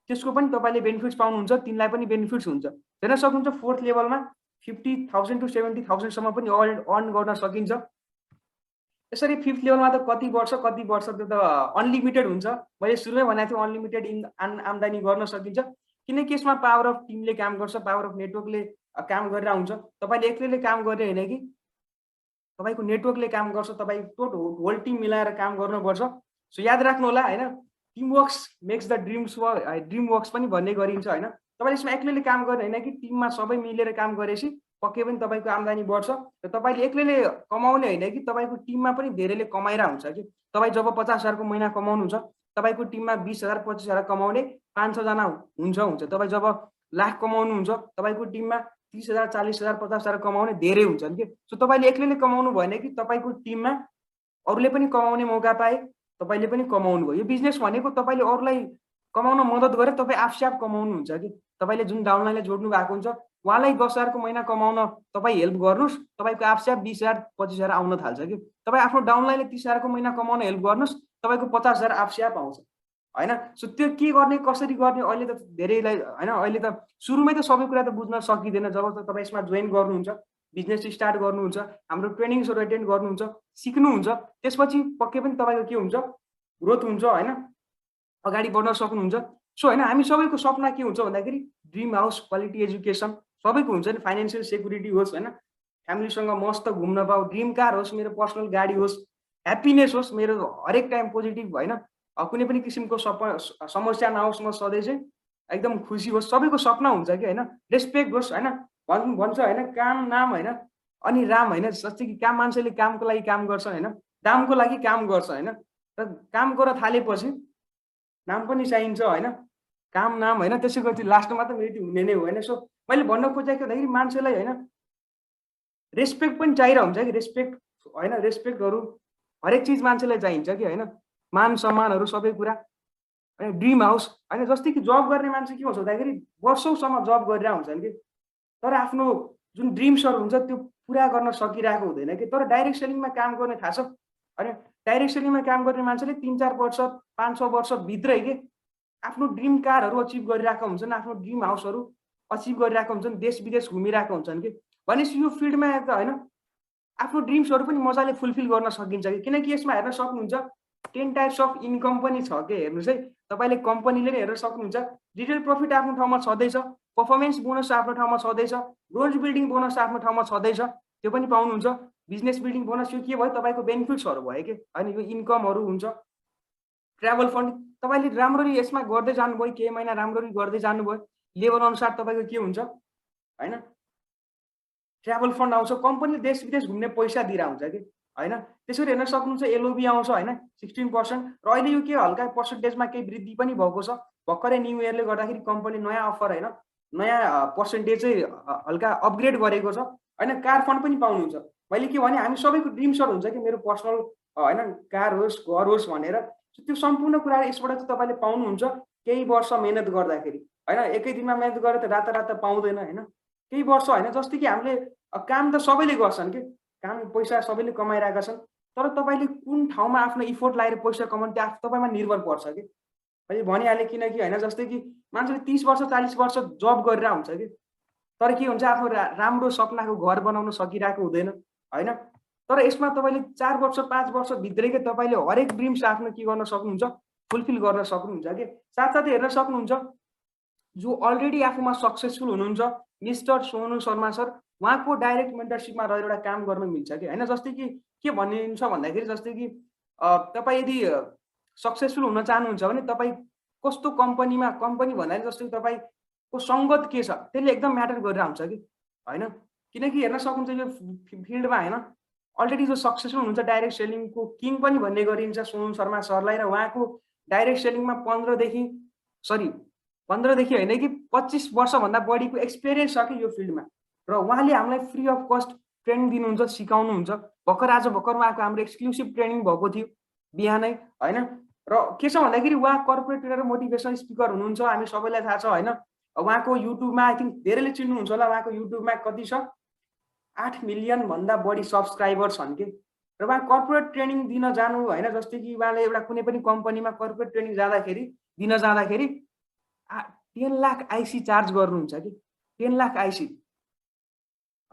त्यसको पनि तपाईँले बेनिफिट्स पाउनुहुन्छ, तिनलाई पनि बेनिफिट्स हुन्छ। हेर्न सक्नुहुन्छ फोर्थ लेभलमा 50,000 to 70,000 सम्म पनि अर्न गर्न सकिन्छ। यसरी फिफ्थ लेभलमा त कति वर्ष त्यो त अनलिमिटेड हुन्छ। मैले सुरुमै भनेको थिएँ अनलिमिटेड आम्दानी गर्न सकिन्छ, किनकि यसमा पावर अफ टिमले काम गर्छ, पावर अफ नेटवर्कले काम गरेर हुन्छ। तपाईँले एक्लैले काम गर्ने होइन कि, तपाईँको नेटवर्कले काम गर्छ, तपाईँ टोटल होल टिम मिलाएर काम गर्नुपर्छ। सो याद राख्नु होला होइन, team works makes the dream works पनि भन्ने गरिन्छ होइन। तपाईँले यसमा एक्लैले काम गर्ने होइन कि, टिममा सबै मिलेर काम गरेपछि पक्कै पनि तपाईँको आम्दानी बढ्छ। र तपाईँले एक्लैले कमाउने होइन कि, तपाईँको टिममा पनि धेरैले कमाइरहेको हुन्छ कि। तपाईँ जब 50,000 को महिना कमाउनुहुन्छ, तपाईँको टिममा 20,000 25,000 कमाउने 500 जना हुन्छ। तपाईँ जब लाख कमाउनुहुन्छ, तपाईँको टिममा 30,000 40,000 50,000 कमाउने धेरै हुन्छन् कि। सो तपाईँले एक्लैले कमाउनु भएन कि, तपाईँको टिममा अरूले पनि कमाउने मौका पाए, तपाईँले पनि कमाउनु भयो। यो बिजनेस भनेको तपाईँले अरूलाई कमाउन मद्दत गरेर तपाईँ आफै कमाउनुहुन्छ कि। तपाईँले जुन डाउनलाइनलाई जोड्नु भएको हुन्छ उहाँलाई 10,000 को महिना कमाउन तपाईँ हेल्प गर्नुहोस्, तपाईँको आफै 20,000 25,000 आउन थाल्छ कि। तपाईँ आफ्नो डाउनलाइनले 30,000 को महिना कमाउन हेल्प गर्नुहोस्, तपाईँको 50,000 आफै आउँछ होइन। सो त्यो के गर्ने कसरी गर्ने अहिले त धेरैलाई होइन, अहिले त सुरुमै त सबै कुरा त बुझ्न सकिँदैन। जब त तपाईँ यसमा जोइन गर्नुहुन्छ, बिजनेस स्टार्ट गर्नुहुन्छ, हाम्रो ट्रेनिङ्सहरू एटेन्ड गर्नुहुन्छ, सिक्नुहुन्छ, त्यसपछि पक्कै पनि तपाईँको के हुन्छ, ग्रोथ हुन्छ होइन, अगाडि बढ्न सक्नुहुन्छ। सो होइन, हामी सबैको सपना के हुन्छ भन्दाखेरि ड्रिम हाउस, क्वालिटी एजुकेसन सबैको हुन्छ नि, फाइनेन्सियल सेक्युरिटी होस् होइन, फ्यामिलीसँग मस्त घुम्न पाऊ, ड्रिम कार होस्, मेरो पर्सनल गाडी होस्, ह्याप्पिनेस होस् मेरो हरेक टाइम पोजिटिभ होइन, कुनै पनि किसिमको समस्या नहोस्, म सधैँ चाहिँ एकदम खुसी होस्, सबैको सपना हुन्छ कि होइन। रेस्पेक्ट होस् होइन, भन्छ होइन काम नाम होइन अनि राम होइन, जस्तै कि काम मान्छेले कामको लागि काम गर्छ होइन, दामको लागि काम गर्छ होइन, र काम गर्न थालेपछि नाम पनि चाहिन्छ होइन, काम नाम होइन, त्यसै गरी लास्टमा त मृत्यु हुने नै हो होइन। सो मैले भन्न खोजेको भन्दाखेरि मान्छेलाई होइन रेस्पेक्ट पनि चाहिरहेको हुन्छ कि, रेस्पेक्ट होइन, रेस्पेक्टहरू हरेक चिज मान्छेलाई चाहिन्छ कि होइन, मान सम्मानहरू सबै कुरा होइन। ड्रिम हाउस होइन, जस्तै कि जब गर्ने मान्छे के हुन्छ भन्दाखेरि वर्षौँसम्म जब गरिरहेको हुन्छन् कि, तर आफ्नो जुन ड्रिम्सहरू हुन्छ त्यो पुरा गर्न सकिरहेको हुँदैन कि। तर डाइरेक्ट सेलिङमा काम गर्ने थाहा छ होइन, डाइरेक्ट सेलिङमा काम गर्ने मान्छेले 3-4 वर्ष 5-6 वर्षभित्रै के आफ्नो ड्रिम कारहरू अचिभ गरिरहेका हुन्छन्, आफ्नो ड्रिम हाउसहरू अचिभ गरिरहेका हुन्छन्, देश विदेश घुमिरहेका हुन्छन् कि। भनेपछि यो फिल्डमा त होइन आफ्नो ड्रिम्सहरू पनि मजाले फुलफिल गर्न सकिन्छ कि, किनकि यसमा हेर्न सक्नुहुन्छ 10 टाइप्स अफ इन्कम पनि छ कि। हेर्नुहोस् है, तपाईँले कम्पनीले नै हेर्न सक्नुहुन्छ, रिटेल प्रफिट आफ्नो ठाउँमा छँदैछ, पर्फर्मेन्स बोनस आफ्नो ठाउँमा छँदैछ, ब्रोन्ज बिल्डिङ बोनस आफ्नो ठाउँमा छँदैछ, त्यो पनि पाउनुहुन्छ। बिजनेस बिल्डिङ बोनस यो के भयो, तपाईँको बेनिफिट्सहरू भयो कि होइन, यो इन्कमहरू हुन्छ। ट्राभल फन्ड तपाईँले राम्ररी यसमा गर्दै जानुभयो, केही महिना राम्ररी गर्दै जानुभयो, लेभल अनुसार तपाईँको के हुन्छ होइन, ट्राभल फन्ड आउँछ, कम्पनीले देश विदेश घुम्ने पैसा दिएर हुन्छ कि होइन। त्यसरी हेर्न सक्नुहुन्छ एलओबी आउँछ होइन 16%, र अहिले यो के हल्का पर्सेन्टेजमा केही वृद्धि पनि भएको छ। भर्खरै न्यू इयरले गर्दाखेरि कम्पनी नयाँ अफर होइन नयाँ पर्सेन्टेज चाहिँ हल्का अपग्रेड गरेको छ होइन। कार फन्ड पनि पाउनुहुन्छ। मैले के भने हामी सबैको ड्रिम सर्ट हुन्छ कि मेरो पर्सनल होइन कार होस् घर होस् भनेर। त्यो सम्पूर्ण कुरा यसबाट चाहिँ तपाईँले पाउनुहुन्छ केही वर्ष मेहनत गर्दाखेरि होइन। एकै दिनमा मेहनत गरेर त राता पाउँदैन होइन। केही वर्ष होइन, जस्तै कि हामीले काम त सबैले गर्छन् कि काम पैसा सबैले कमाइरहेका छन्, तर तपाईँले कुन ठाउँमा आफ्नो इफोर्ट लगाएर पैसा कमाउनु त्यो तपाईँमा निर्भर पर्छ कि। मैले भनिहालेँ किनकि होइन, जस्तै कि मान्छेले 30 वर्ष 40 वर्ष जब गरेर हुन्छ कि, तर के हुन्छ आफ्नो राम्रो सपनाको घर बनाउन सकिरहेको हुँदैन होइन। तर यसमा तपाईँले 4 वर्ष 5 वर्षभित्रैकै तपाईँले हरेक ड्रिम्स आफ्नो के गर्न सक्नुहुन्छ, फुलफिल गर्न सक्नुहुन्छ कि। साथसाथै हेर्न सक्नुहुन्छ जो अलरेडी आफूमा सक्सेसफुल हुनुहुन्छ मिस्टर सोनु शर्मा सर, उहाँको डाइरेक्ट मेन्टरसिपमा रहेर एउटा काम गर्न मिल्छ कि होइन। जस्तै कि के भनिन्छ भन्दाखेरि जस्तै कि तपाईँ यदि सक्सेसफुल हुन चाहनुहुन्छ भने तपाईँ कस्तो कम्पनीमा, कम्पनी भन्दाखेरि जस्तै तपाईँको सङ्गत के छ त्यसले एकदम म्याटर गरेर आउँछ कि होइन। किनकि हेर्न सक्नुहुन्छ यो फिल्डमा होइन अलरेडी जो सक्सेसफुल हुनुहुन्छ डाइरेक्ट सेलिङको किङ पनि भन्ने गरिन्छ सोनु शर्मा सरलाई, र उहाँको डाइरेक्ट सेलिङमा 15देखि होइन कि 25 वर्षभन्दा बढीको एक्सपिरियन्स छ कि यो फिल्डमा। र उहाँले हामीलाई फ्री अफ कस्ट ट्रेनिङ दिनुहुन्छ, सिकाउनुहुन्छ। आज भर्खर उहाँको हाम्रो एक्सक्लुसिभ ट्रेनिङ भएको थियो बिहानै होइन। र के छ भन्दाखेरि उहाँ कर्पोरेट ट्रेनर मोटिभेसनल स्पिकर हुनुहुन्छ, हामी सबैलाई थाहा छ होइन। उहाँको युट्युबमा आई थिङ्क धेरैले चिन्नुहुन्छ होला, उहाँको युट्युबमा कति छ 8 मिलियन भन्दा बढी सब्सक्राइबर छन् कि। र उहाँ कर्पोरेट ट्रेनिङ दिन जानु होइन, जस्तै कि उहाँले एउटा कुनै पनि कम्पनीमा कर्पोरेट ट्रेनिङ दिन जाँदाखेरि 10 लाख आइसी चार्ज गर्नुहुन्छ कि 10 लाख आइसी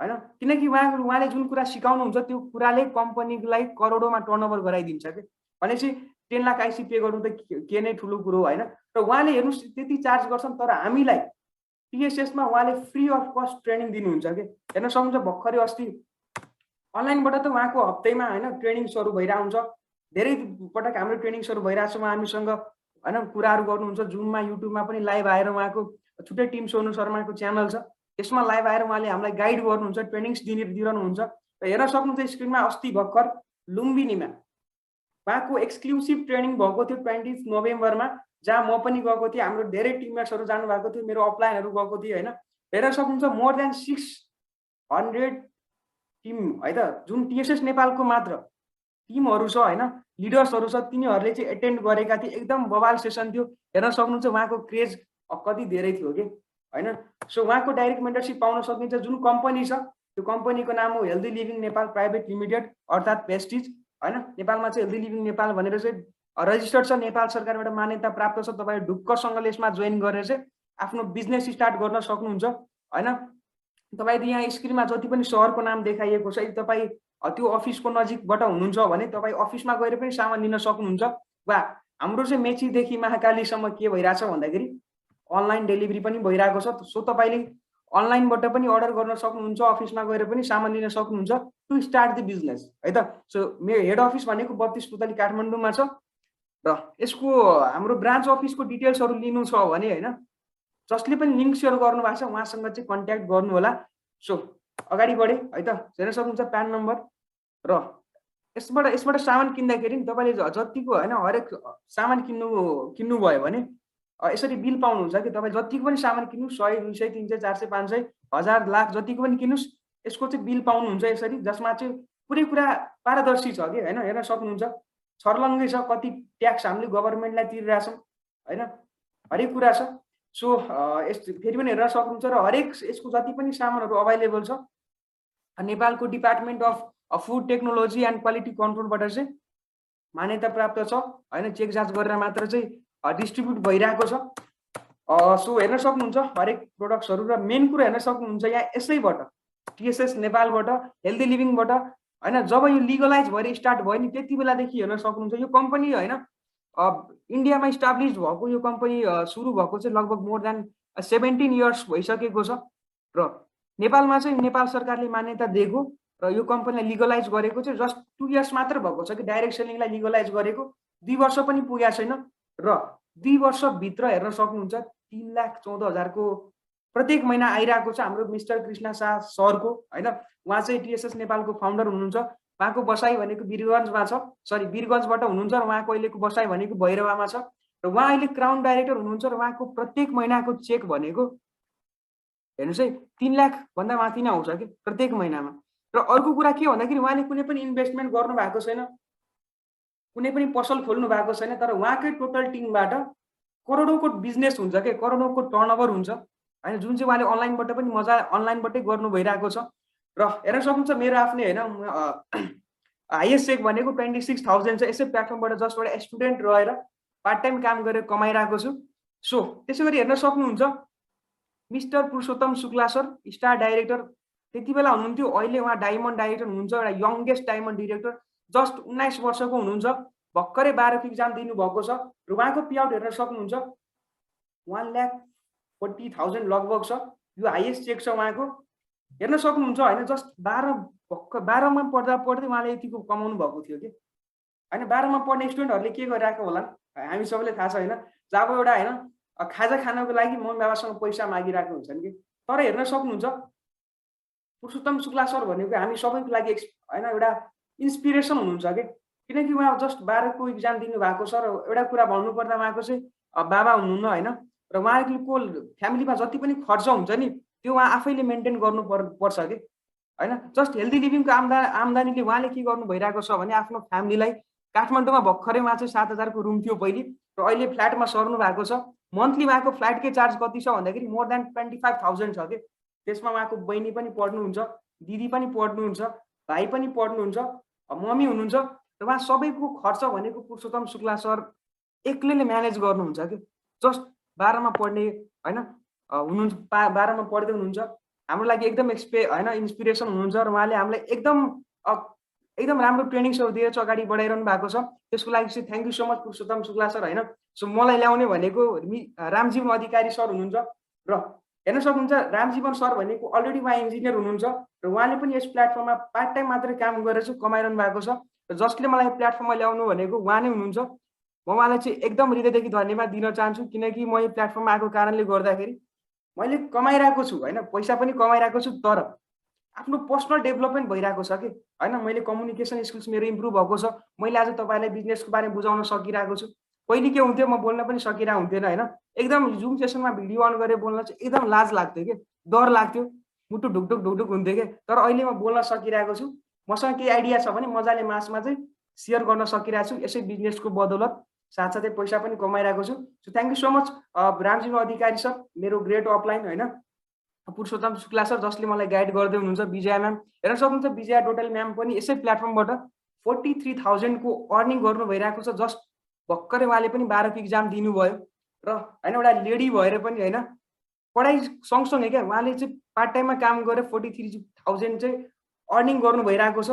होइन। किनकि उहाँले जुन कुरा सिकाउनुहुन्छ त्यो कुराले कम्पनीलाई करोडौँमा टर्नओभर गराइदिन्छ कि। भनेपछि 10 लाख आइसी पे गर्नु त के नै ठुलो कुरो होइन। र उहाँले हेर्नुहोस् त्यति चार्ज गर्छन्, तर हामीलाई टिएसएसमा उहाँले फ्री अफ कस्ट ट्रेनिङ दिनुहुन्छ कि। हेर्न सक्नुहुन्छ भर्खरै अस्ति अनलाइनबाट त उहाँको हप्तैमा होइन ट्रेनिङ सुरु भइरहेको हुन्छ। धेरै पटक हाम्रो ट्रेनिङ सुरु भइरहेको छ, उहाँ हामीसँग होइन कुराहरू गर्नुहुन्छ। जुममा युट्युबमा पनि लाइभ आएर उहाँको छुट्टै टिम सोनु शर्माको च्यानल छ, त्यसमा लाइभ आएर उहाँले हामीलाई गाइड गर्नुहुन्छ, ट्रेनिङ्स दिइरहनुहुन्छ। र हेर्न सक्नुहुन्छ स्क्रिनमा अस्ति भर्खर लुम्बिनीमा उहाँको एक्सक्लुसिभ ट्रेनिङ भएको थियो 20 नोभेम्बरमा, जहाँ म पनि गएको थिएँ, हाम्रो धेरै टिममेट्सहरू जानुभएको थियो, मेरो अपलाइनहरू गएको थियो होइन। हेर्न सक्नुहुन्छ मोर देन 600 टिम है त, जुन टिएसएस नेपालको मात्र टिमहरू छ होइन, लिडर्सहरू छ, तिनीहरूले चाहिँ एटेन्ड गरेका थिए। एकदम बवाल सेसन थियो। हेर्न सक्नुहुन्छ उहाँको क्रेज कति धेरै थियो कि होइन। सो उहाँको डाइरेक्ट मेन्टरसिप पाउन सकिन्छ। जुन कम्पनी छ त्यो कम्पनीको नाम हो healthy living Nepal private limited अर्थात् पेस्टिज होइन। नेपालमा चाहिँ हेल्दी लिभिङ नेपाल भनेर चाहिँ रजिस्टर्ड छ, नेपाल सरकारबाट मान्यता प्राप्त छ। तपाईँ ढुक्कसँगले यसमा जोइन गरेर चाहिँ आफ्नो बिजनेस स्टार्ट गर्न सक्नुहुन्छ होइन। तपाईँले यहाँ स्क्रिनमा जति पनि सहरको नाम देखाइएको छ, तपाईँ त्यो अफिसको नजिकबाट हुनुहुन्छ भने तपाईँ अफिसमा गएर पनि सामान लिन सक्नुहुन्छ। वा हाम्रो चाहिँ मेचीदेखि महाकालीसम्म के भइरहेछ भन्दाखेरि अनलाइन डेलिभरी पनि भइरहेको छ। सो तपाईँले अनलाइनबाट पनि अर्डर गर्न सक्नुहुन्छ, अफिसमा गएर पनि सामान लिन सक्नुहुन्छ टु स्टार्ट द बिजनेस है त। सो मेरो हेड अफिस भनेको 32 पुतली काठमाडौँमा छ, र यसको हाम्रो ब्रान्च अफिसको डिटेल्सहरू लिनु छ भने होइन जसले पनि लिङ्क सेयर गर्नुभएको छ उहाँसँग चाहिँ कन्ट्याक्ट गर्नु होला। सो अगाडि बढेँ है त। हेर्न सक्नुहुन्छ प्यान नम्बर। र यसबाट सामान किन्दाखेरि नि तपाईँले जतिको होइन हरेक सामान किन्नुभयो भने यसरी बिल पाउनुहुन्छ कि तपाईँ जतिको पनि सामान किन्नु 100 200 300 400 500 1000 लाख जतिको पनि किन्नुहोस् यसको चाहिँ बिल पाउनुहुन्छ यसरी, जसमा चाहिँ पुरै कुरा पारदर्शी छ कि होइन। हेर्न सक्नुहुन्छ छर्लङ्गै छ, कति ट्याक्स हामीले गभर्मेन्टलाई तिरिरहेछौँ होइन, हरेक कुरा छ। सो फेरि पनि हेर्न सक्नुहुन्छ। र हरेक यसको जति पनि सामानहरू अभाइलेबल छ नेपालको department of food technology and quality कन्ट्रोलबाट चाहिँ मान्यता प्राप्त छ होइन। चेक जाँच गरेर मात्र चाहिँ डिस्ट्रिब्युट भइरहेको छ। सो हेर्न सक्नुहुन्छ हरेक प्रोडक्ट्सहरू। र मेन कुरा हेर्न सक्नुहुन्छ यहाँ यसैबाट टिएसएस नेपालबाट हेल्दी लिभिङबाट होइन जब यो लिगलाइज भएर स्टार्ट भयो नि त्यति बेलादेखि हेर्न सक्नुहुन्छ यो कम्पनी होइन इन्डियामा इस्टाब्लिस भएको यो कम्पनी सुरु भएको चाहिँ लगभग मोर देन 17 इयर्स भइसकेको छ। र नेपालमा चाहिँ नेपाल सरकारले मान्यता दिएको र यो कम्पनीलाई लिगलाइज गरेको चाहिँ जस्ट 2 इयर्स मात्र भएको छ कि डाइरेक्ट सेलिङलाई लिगलाइज गरेको 2 वर्ष पनि पुगेको छैन। र 2 वर्षभित्र हेर्न सक्नुहुन्छ 3,14,000 को प्रत्येक महिना आइरहेको छ हाम्रो मिस्टर कृष्ण शाह सरको होइन। उहाँ चाहिँ टिएसएस नेपालको फाउन्डर हुनुहुन्छ। उहाँको बसाइ भनेको वीरगञ्जमा छ, सरी वीरगञ्जबाट हुनुहुन्छ। र उहाँको अहिलेको बसाइ भनेको भैरवामा छ। र उहाँ अहिले क्राउन डाइरेक्टर हुनुहुन्छ। र उहाँको प्रत्येक महिनाको चेक भनेको हेर्नुहोस् है 3 लाख भन्दा माथि नै आउँछ कि प्रत्येक महिनामा। र अर्को कुरा के भन्दाखेरि उहाँले कुनै पनि इन्भेस्टमेन्ट गर्नु भएको छैन, कुनै पनि पसल खोल्नु भएको छैन, तर उहाँकै टोटल टिमबाट करोडौँको बिजनेस हुन्छ के, करोडौँको टर्नओभर हुन्छ होइन, जुन चाहिँ उहाँले अनलाइनबाट पनि मजा अनलाइनबाटै गर्नु भइरहेको छ। र हेर्न सक्नुहुन्छ मेरो आफ्नै होइन हाइएस्ट चेक भनेको 26,000 छ। यसै प्लेटफर्मबाट जस्ट एउटा स्टुडेन्ट रहेर पार्ट टाइम काम गरेर कमाइरहेको छु। सो त्यसै गरी हेर्न सक्नुहुन्छ मिस्टर पुरुषोत्तम शुक्ला सर स्टार डाइरेक्टर त्यति बेला हुनुहुन्थ्यो, अहिले उहाँ डायमन्ड डाइरेक्टर हुनुहुन्छ, एउटा यङ्गेस्ट डायमन्ड डिरेक्टर, जस्ट 19 वर्षको हुनुहुन्छ, भर्खरै 12को इक्जाम दिनुभएको छ। र उहाँको पेआउट हेर्न सक्नुहुन्छ 1,40,000 लगभग छ। यो हाइएस्ट चेक छ उहाँको, हेर्न सक्नुहुन्छ होइन। जस्ट 12मा पढ्दा पढ्दै उहाँले यतिको कमाउनु भएको थियो कि होइन। 12मा पढ्ने स्टुडेन्टहरूले के गरिरहेको होला हामी सबैले थाहा छ होइन। जब एउटा होइन खाजा खानको लागि मम्मी बाबासँग पैसा मागिरहेको हुन्छन् कि, तर हेर्न सक्नुहुन्छ पुरुषोत्तम शुक्ला सर भनेको हामी सबैको लागि होइन एउटा इन्सपिरेसन हुनुहुन्छ कि, किनकि उहाँ जस्ट 12को इक्जाम दिनुभएको छ। र एउटा कुरा भन्नुपर्दा उहाँको चाहिँ बाबा हुनुहुन्न होइन, र उहाँको फ्यामिलीमा जति पनि खर्च हुन्छ नि त्यो उहाँ आफैले मेन्टेन गर्नु पर्छ कि होइन। जस्ट हेल्दी लिभिङको आम्दानीले उहाँले के गर्नु भइरहेको छ भने आफ्नो फ्यामिलीलाई काठमाडौँमा भर्खरै उहाँ चाहिँ 7,000को रुम थियो पहिले, र अहिले फ्ल्याटमा सर्नु भएको छ। मन्थली उहाँको फ्ल्याटकै चार्ज कति छ भन्दाखेरि मोर देन 25,000 छ कि। त्यसमा उहाँको बहिनी पनि पढ्नुहुन्छ, दिदी पनि पढ्नुहुन्छ, भाइ पनि पढ्नुहुन्छ, मम्मी हुनुहुन्छ, र उहाँ सबैको खर्च भनेको पुरुषोत्तम शुक्ला सर एक्लैले म्यानेज गर्नुहुन्छ कि। जस्ट 12मा पढ्ने होइन हुनुहुन्छ, 12मा पढ्दै हुनुहुन्छ, हाम्रो लागि एकदम होइन इन्सपिरेसन हुनुहुन्छ। र उहाँले हामीलाई एकदम राम्रो ट्रेनिङ्सहरू दिएर चाहिँ अगाडि बढाइरहनु भएको छ। त्यसको लागि चाहिँ thank you so much Purushottam Shukla sir होइन। सो मलाई ल्याउने भनेको रामजीवन अधिकारी सर हुनुहुन्छ, र हेर्न सक्नुहुन्छ रामजीवन सर भनेको अलरेडी उहाँ इन्जिनियर हुनुहुन्छ, र उहाँले पनि यस प्लेटफर्ममा पार्ट टाइम मात्रै काम गरेर चाहिँ कमाइरहनु भएको छ। र जसले मलाई प्लेटफर्ममा ल्याउनु भनेको उहाँ नै हुनुहुन्छ। म उहाँलाई चाहिँ एकदम हृदयदेखि धन्यवाद दिन चाहन्छु, किनकि म यो प्लेटफर्ममा आएको कारणले गर्दाखेरि मैले कमाइरहेको छु होइन, पैसा पनि कमाइरहेको छु, तर आफ्नो पर्सनल डेभलपमेन्ट भइरहेको छ कि होइन। मैले कम्युनिकेसन स्किल्स मेरो इम्प्रुभ भएको छ। मैले आज तपाईँलाई बिजनेसको बारेमा बुझाउन सकिरहेको छु। पहिले के हुन्थ्यो म बोल्न पनि सकिरहेको हुन्थेन होइन। एकदम जुम सेसनमा भिडियो अन गरेर बोल्न चाहिँ एकदम लाज लाग्थ्यो कि, डर लाग्थ्यो, मुटु ढुकढुक ढुकढुक हुन्थ्यो कि। तर अहिले म बोल्न सकिरहेको छु। मसँग केही आइडिया छ भने मजाले मासमा चाहिँ सेयर गर्न सकिरहेको छु। यसै बिजनेसको बदौलत साथसाथै पैसा पनि कमाइरहेको छु। So thank you so much Ramjivan Adhikari sir, मेरो ग्रेट अपलाइन होइन, पुरुषोत्तम शुक्ला सर जसले मलाई गाइड गर्दै हुनुहुन्छ, विजया म्याम हेर्न सक्नुहुन्छ, विजया टोटल म्याम पनि यसै प्लेटफर्मबाट 43,000को अर्निङ गर्नु भइरहेको छ। जस्ट भर्खरै उहाँले पनि 12को इक्जाम दिनुभयो, र होइन एउटा लेडी भएर पनि होइन पढाइ सँगसँगै क्या उहाँले चाहिँ पार्ट टाइममा काम गरेर 43,000 चाहिँ अर्निङ गर्नु भइरहेको छ।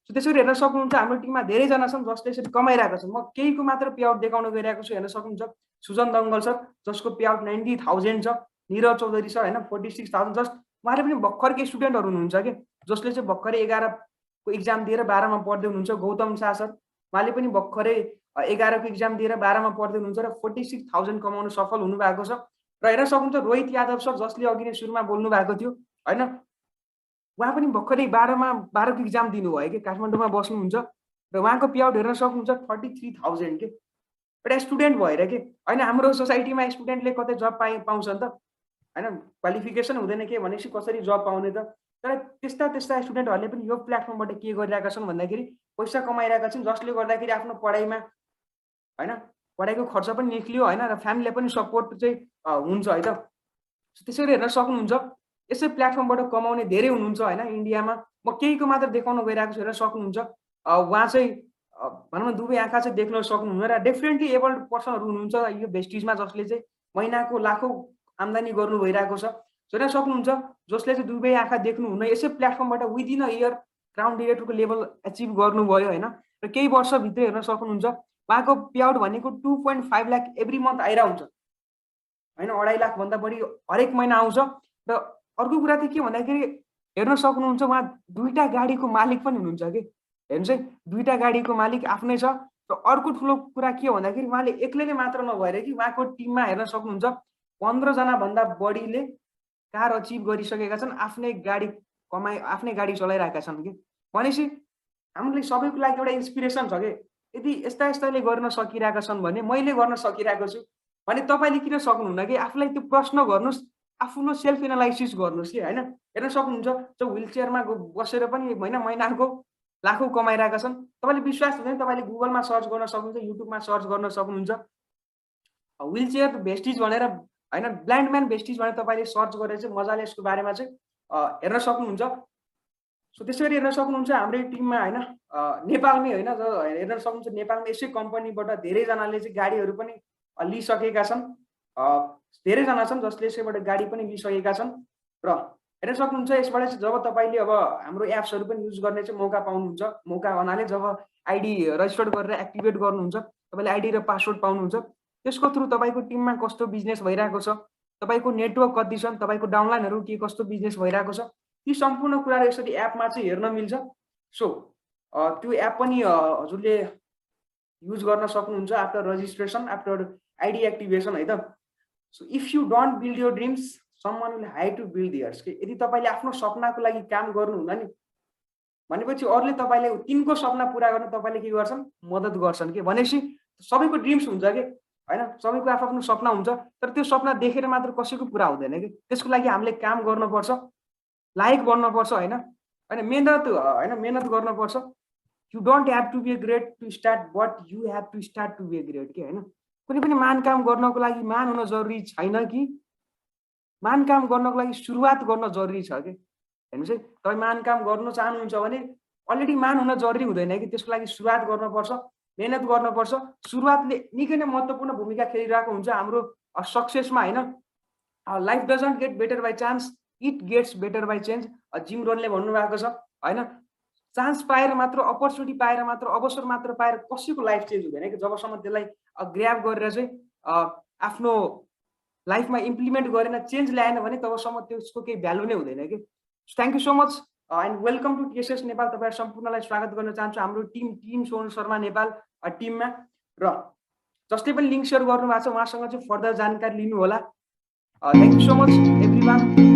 सो त्यसरी हेर्न सक्नुहुन्छ हाम्रो टिममा धेरैजना छन् जसले यसरी कमाइरहेको छ। म केहीको मात्र पेआउट देखाउन गइरहेको छु। हेर्न सक्नुहुन्छ सुजन दङ्गल सर जसको पेआउट 90,000 छ, निरज चौधरी सर होइन 46,000। जस्ट उहाँले पनि भर्खरकै स्टुडेन्टहरू हुनुहुन्छ कि, जसले चाहिँ भर्खरै 11को इक्जाम दिएर 12मा पढ्दै हुनुहुन्छ। गौतम शाह सर उहाँले पनि भर्खरै 11को इक्जाम दिएर 12मा पढ्दै हुनुहुन्छ, र 46,000 कमाउनु सफल हुनुभएको छ। र हेर्न सक्नुहुन्छ रोहित यादव सर जसले अघि नै सुरुमा बोल्नु भएको थियो होइन, उहाँ पनि भर्खरै 12को इक्जाम दिनुभयो कि, काठमाडौँमा बस्नुहुन्छ, र उहाँको पेआउट हेर्न सक्नुहुन्छ 33,000 के। एउटा स्टुडेन्ट भएर के होइन, हाम्रो सोसाइटीमा स्टुडेन्टले कतै जब पाउँछ नि त होइन, क्वालिफिकेसन हुँदैन के भनेपछि कसरी जब पाउने त। तर त्यस्ता स्टुडेन्टहरूले पनि यो प्लेटफर्मबाट के गरिरहेका छन् भन्दाखेरि पैसा कमाइरहेका छन्, जसले गर्दाखेरि आफ्नो पढाइमा होइन पढाइको खर्च पनि निक्लियो होइन, र फ्यामिलीलाई पनि सपोर्ट चाहिँ हुन्छ है त। त्यसरी हेर्न सक्नुहुन्छ यसै प्लेटफर्मबाट कमाउने धेरै हुनुहुन्छ होइन इन्डियामा। म केहीको मात्र देखाउन गइरहेको छु। हेर्न सक्नुहुन्छ उहाँ चाहिँ भनौँ न दुवै आँखा चाहिँ देख्न सक्नुहुन्न, र डेफिनेटली एबल्ड पर्सनहरू हुनुहुन्छ यो भेस्टिजमा जसले चाहिँ महिनाको लाखौँ आम्दानी गर्नु भइरहेको छ। हेर्न सक्नुहुन्छ जसले चाहिँ दुवै आँखा देख्नुहुन्न, यसै प्लेटफर्मबाट विदिन अ इयर क्राउन डिरेक्टरको लेभल एचिभ गर्नुभयो होइन, र केही वर्षभित्रै हेर्न सक्नुहुन्छ उहाँको पेआउट भनेको 2.5 लाख एभ्री मन्थ आइरहेको हुन्छ होइन, 2.5 लाखभन्दा बढी हरेक महिना आउँछ। र अर्को कुरा चाहिँ के भन्दाखेरि हेर्न सक्नुहुन्छ उहाँ 2टा गाडीको मालिक पनि हुनुहुन्छ कि, हेर्नुहोस् है 2टा गाडीको मालिक आफ्नै छ। र अर्को ठुलो कुरा के भन्दाखेरि उहाँले एक्लैले मात्र नभएर कि उहाँको टिममा हेर्न सक्नुहुन्छ 15 जना भन्दा बढीले कार अचिभ गरिसकेका छन्, आफ्नै गाडी चलाइरहेका छन् कि। भनेपछि हामीले सबैको लागि एउटा इन्सपिरेसन छ कि, यदि यस्ताले गर्न सकिरहेका छन् भने मैले गर्न सकिरहेको छु भने तपाईँले किन सक्नुहुन्न कि? आफूलाई त्यो प्रश्न गर्नुहोस्, आफ्नो सेल्फ एनालाइसिस गर्नुहोस् कि होइन। हेर्न सक्नुहुन्छ जो व्हिल चेयरमा बसेर पनि होइन महिनाको लाखौँ कमाइरहेका छन्। तपाईँले विश्वास हुँदैन, तपाईँले गुगलमा सर्च गर्न सक्नुहुन्छ, युट्युबमा सर्च गर्न सक्नुहुन्छ, व्हिल चेयर भेस्टिज भनेर होइन, ब्लाइन्ड म्यान भेस्टिज भनेर तपाईँले सर्च गरेर चाहिँ मजाले यसको बारेमा चाहिँ हेर्न सक्नुहुन्छ। सो त्यसै गरी हेर्न सक्नुहुन्छ हाम्रै टिममा होइन नेपालमै होइन हेर्न सक्नुहुन्छ नेपालमा यसै कम्पनीबाट धेरैजनाले चाहिँ गाडीहरू पनि लिइसकेका छन्। धेरैजना छन् जसले यसैबाट गाडी पनि लिइसकेका छन्। र हेर्न सक्नुहुन्छ यसबाट चाहिँ जब तपाईँले अब हाम्रो एप्सहरू पनि युज गर्ने चाहिँ मौका पाउनुहुन्छ। मौका भन्नाले जब आइडी रजिस्टर्ड गरेर एक्टिभेट गर्नुहुन्छ, तपाईँले आइडी र पासवर्ड पाउनुहुन्छ, त्यसको थ्रु तपाईँको टिममा कस्तो बिजनेस भइरहेको छ, तपाईँको नेटवर्क कति छन्, तपाईँको डाउनलाइनहरू के कस्तो बिजनेस भइरहेको छ, ती सम्पूर्ण कुराहरू यसरी एपमा चाहिँ हेर्न मिल्छ। सो त्यो एप पनि हजुरले युज गर्न सक्नुहुन्छ after registration, after ID activation है त। So if you don't build your dreams, someone will hire to build theirs. कि यदि तपाईँले आफ्नो सपनाको लागि काम गर्नुहुन्न नि भनेपछि अरूले तपाईँले तिनको सपना पुरा गर्न तपाईँले के गर्छन्, मद्दत गर्छन् कि। भनेपछि सबैको ड्रिम्स हुन्छ कि होइन, सबैको आफ्नो सपना हुन्छ, तर त्यो सपना देखेर मात्र कसैको पुरा हुँदैन कि। त्यसको लागि हामीले काम गर्नुपर्छ, लायक बन्नुपर्छ होइन, मेहनत गर्नुपर्छ। You don't have to be a great to start, but you have to start to be a great कि होइन। कुनै पनि महान काम गर्नको लागि महान हुन जरुरी छैन कि महान काम गर्नको लागि सुरुवात गर्न जरुरी छ कि। हेर्नुहोस् है, तपाईँ महान काम गर्नु चाहनुहुन्छ भने अलरेडी महान हुन जरुरी हुँदैन कि, त्यसको लागि सुरुवात गर्नुपर्छ, मेहनत गर्नुपर्छ। सुरुवातले निकै नै महत्त्वपूर्ण भूमिका खेलिरहेको हुन्छ हाम्रो सक्सेसमा होइन। Life doesn't get better by chance, it gets better by change. Jim रोनले भन्नुभएको छ होइन, चान्स पाएर मात्र, अपर्च्युनिटी पाएर मात्र, अवसर मात्र पाएर कसैको लाइफ चेन्ज हुँदैन कि। जबसम्म त्यसलाई ग्र्याब गरेर चाहिँ आफ्नो लाइफमा इम्प्लिमेन्ट गरेन, चेन्ज ल्याएन भने तबसम्म त्यसको केही भ्यालु नै हुँदैन कि। Thank you so much and welcome to TSS Nepal. तपाईँहरू सम्पूर्णलाई स्वागत गर्न चाहन्छु हाम्रो टिम सोहन शर्मा नेपाल टिममा। र जसले पनि लिङ्क सेयर गर्नुभएको छ उहाँसँग चाहिँ फर्दर जानकारी लिनु होला। Thank you so much everyone.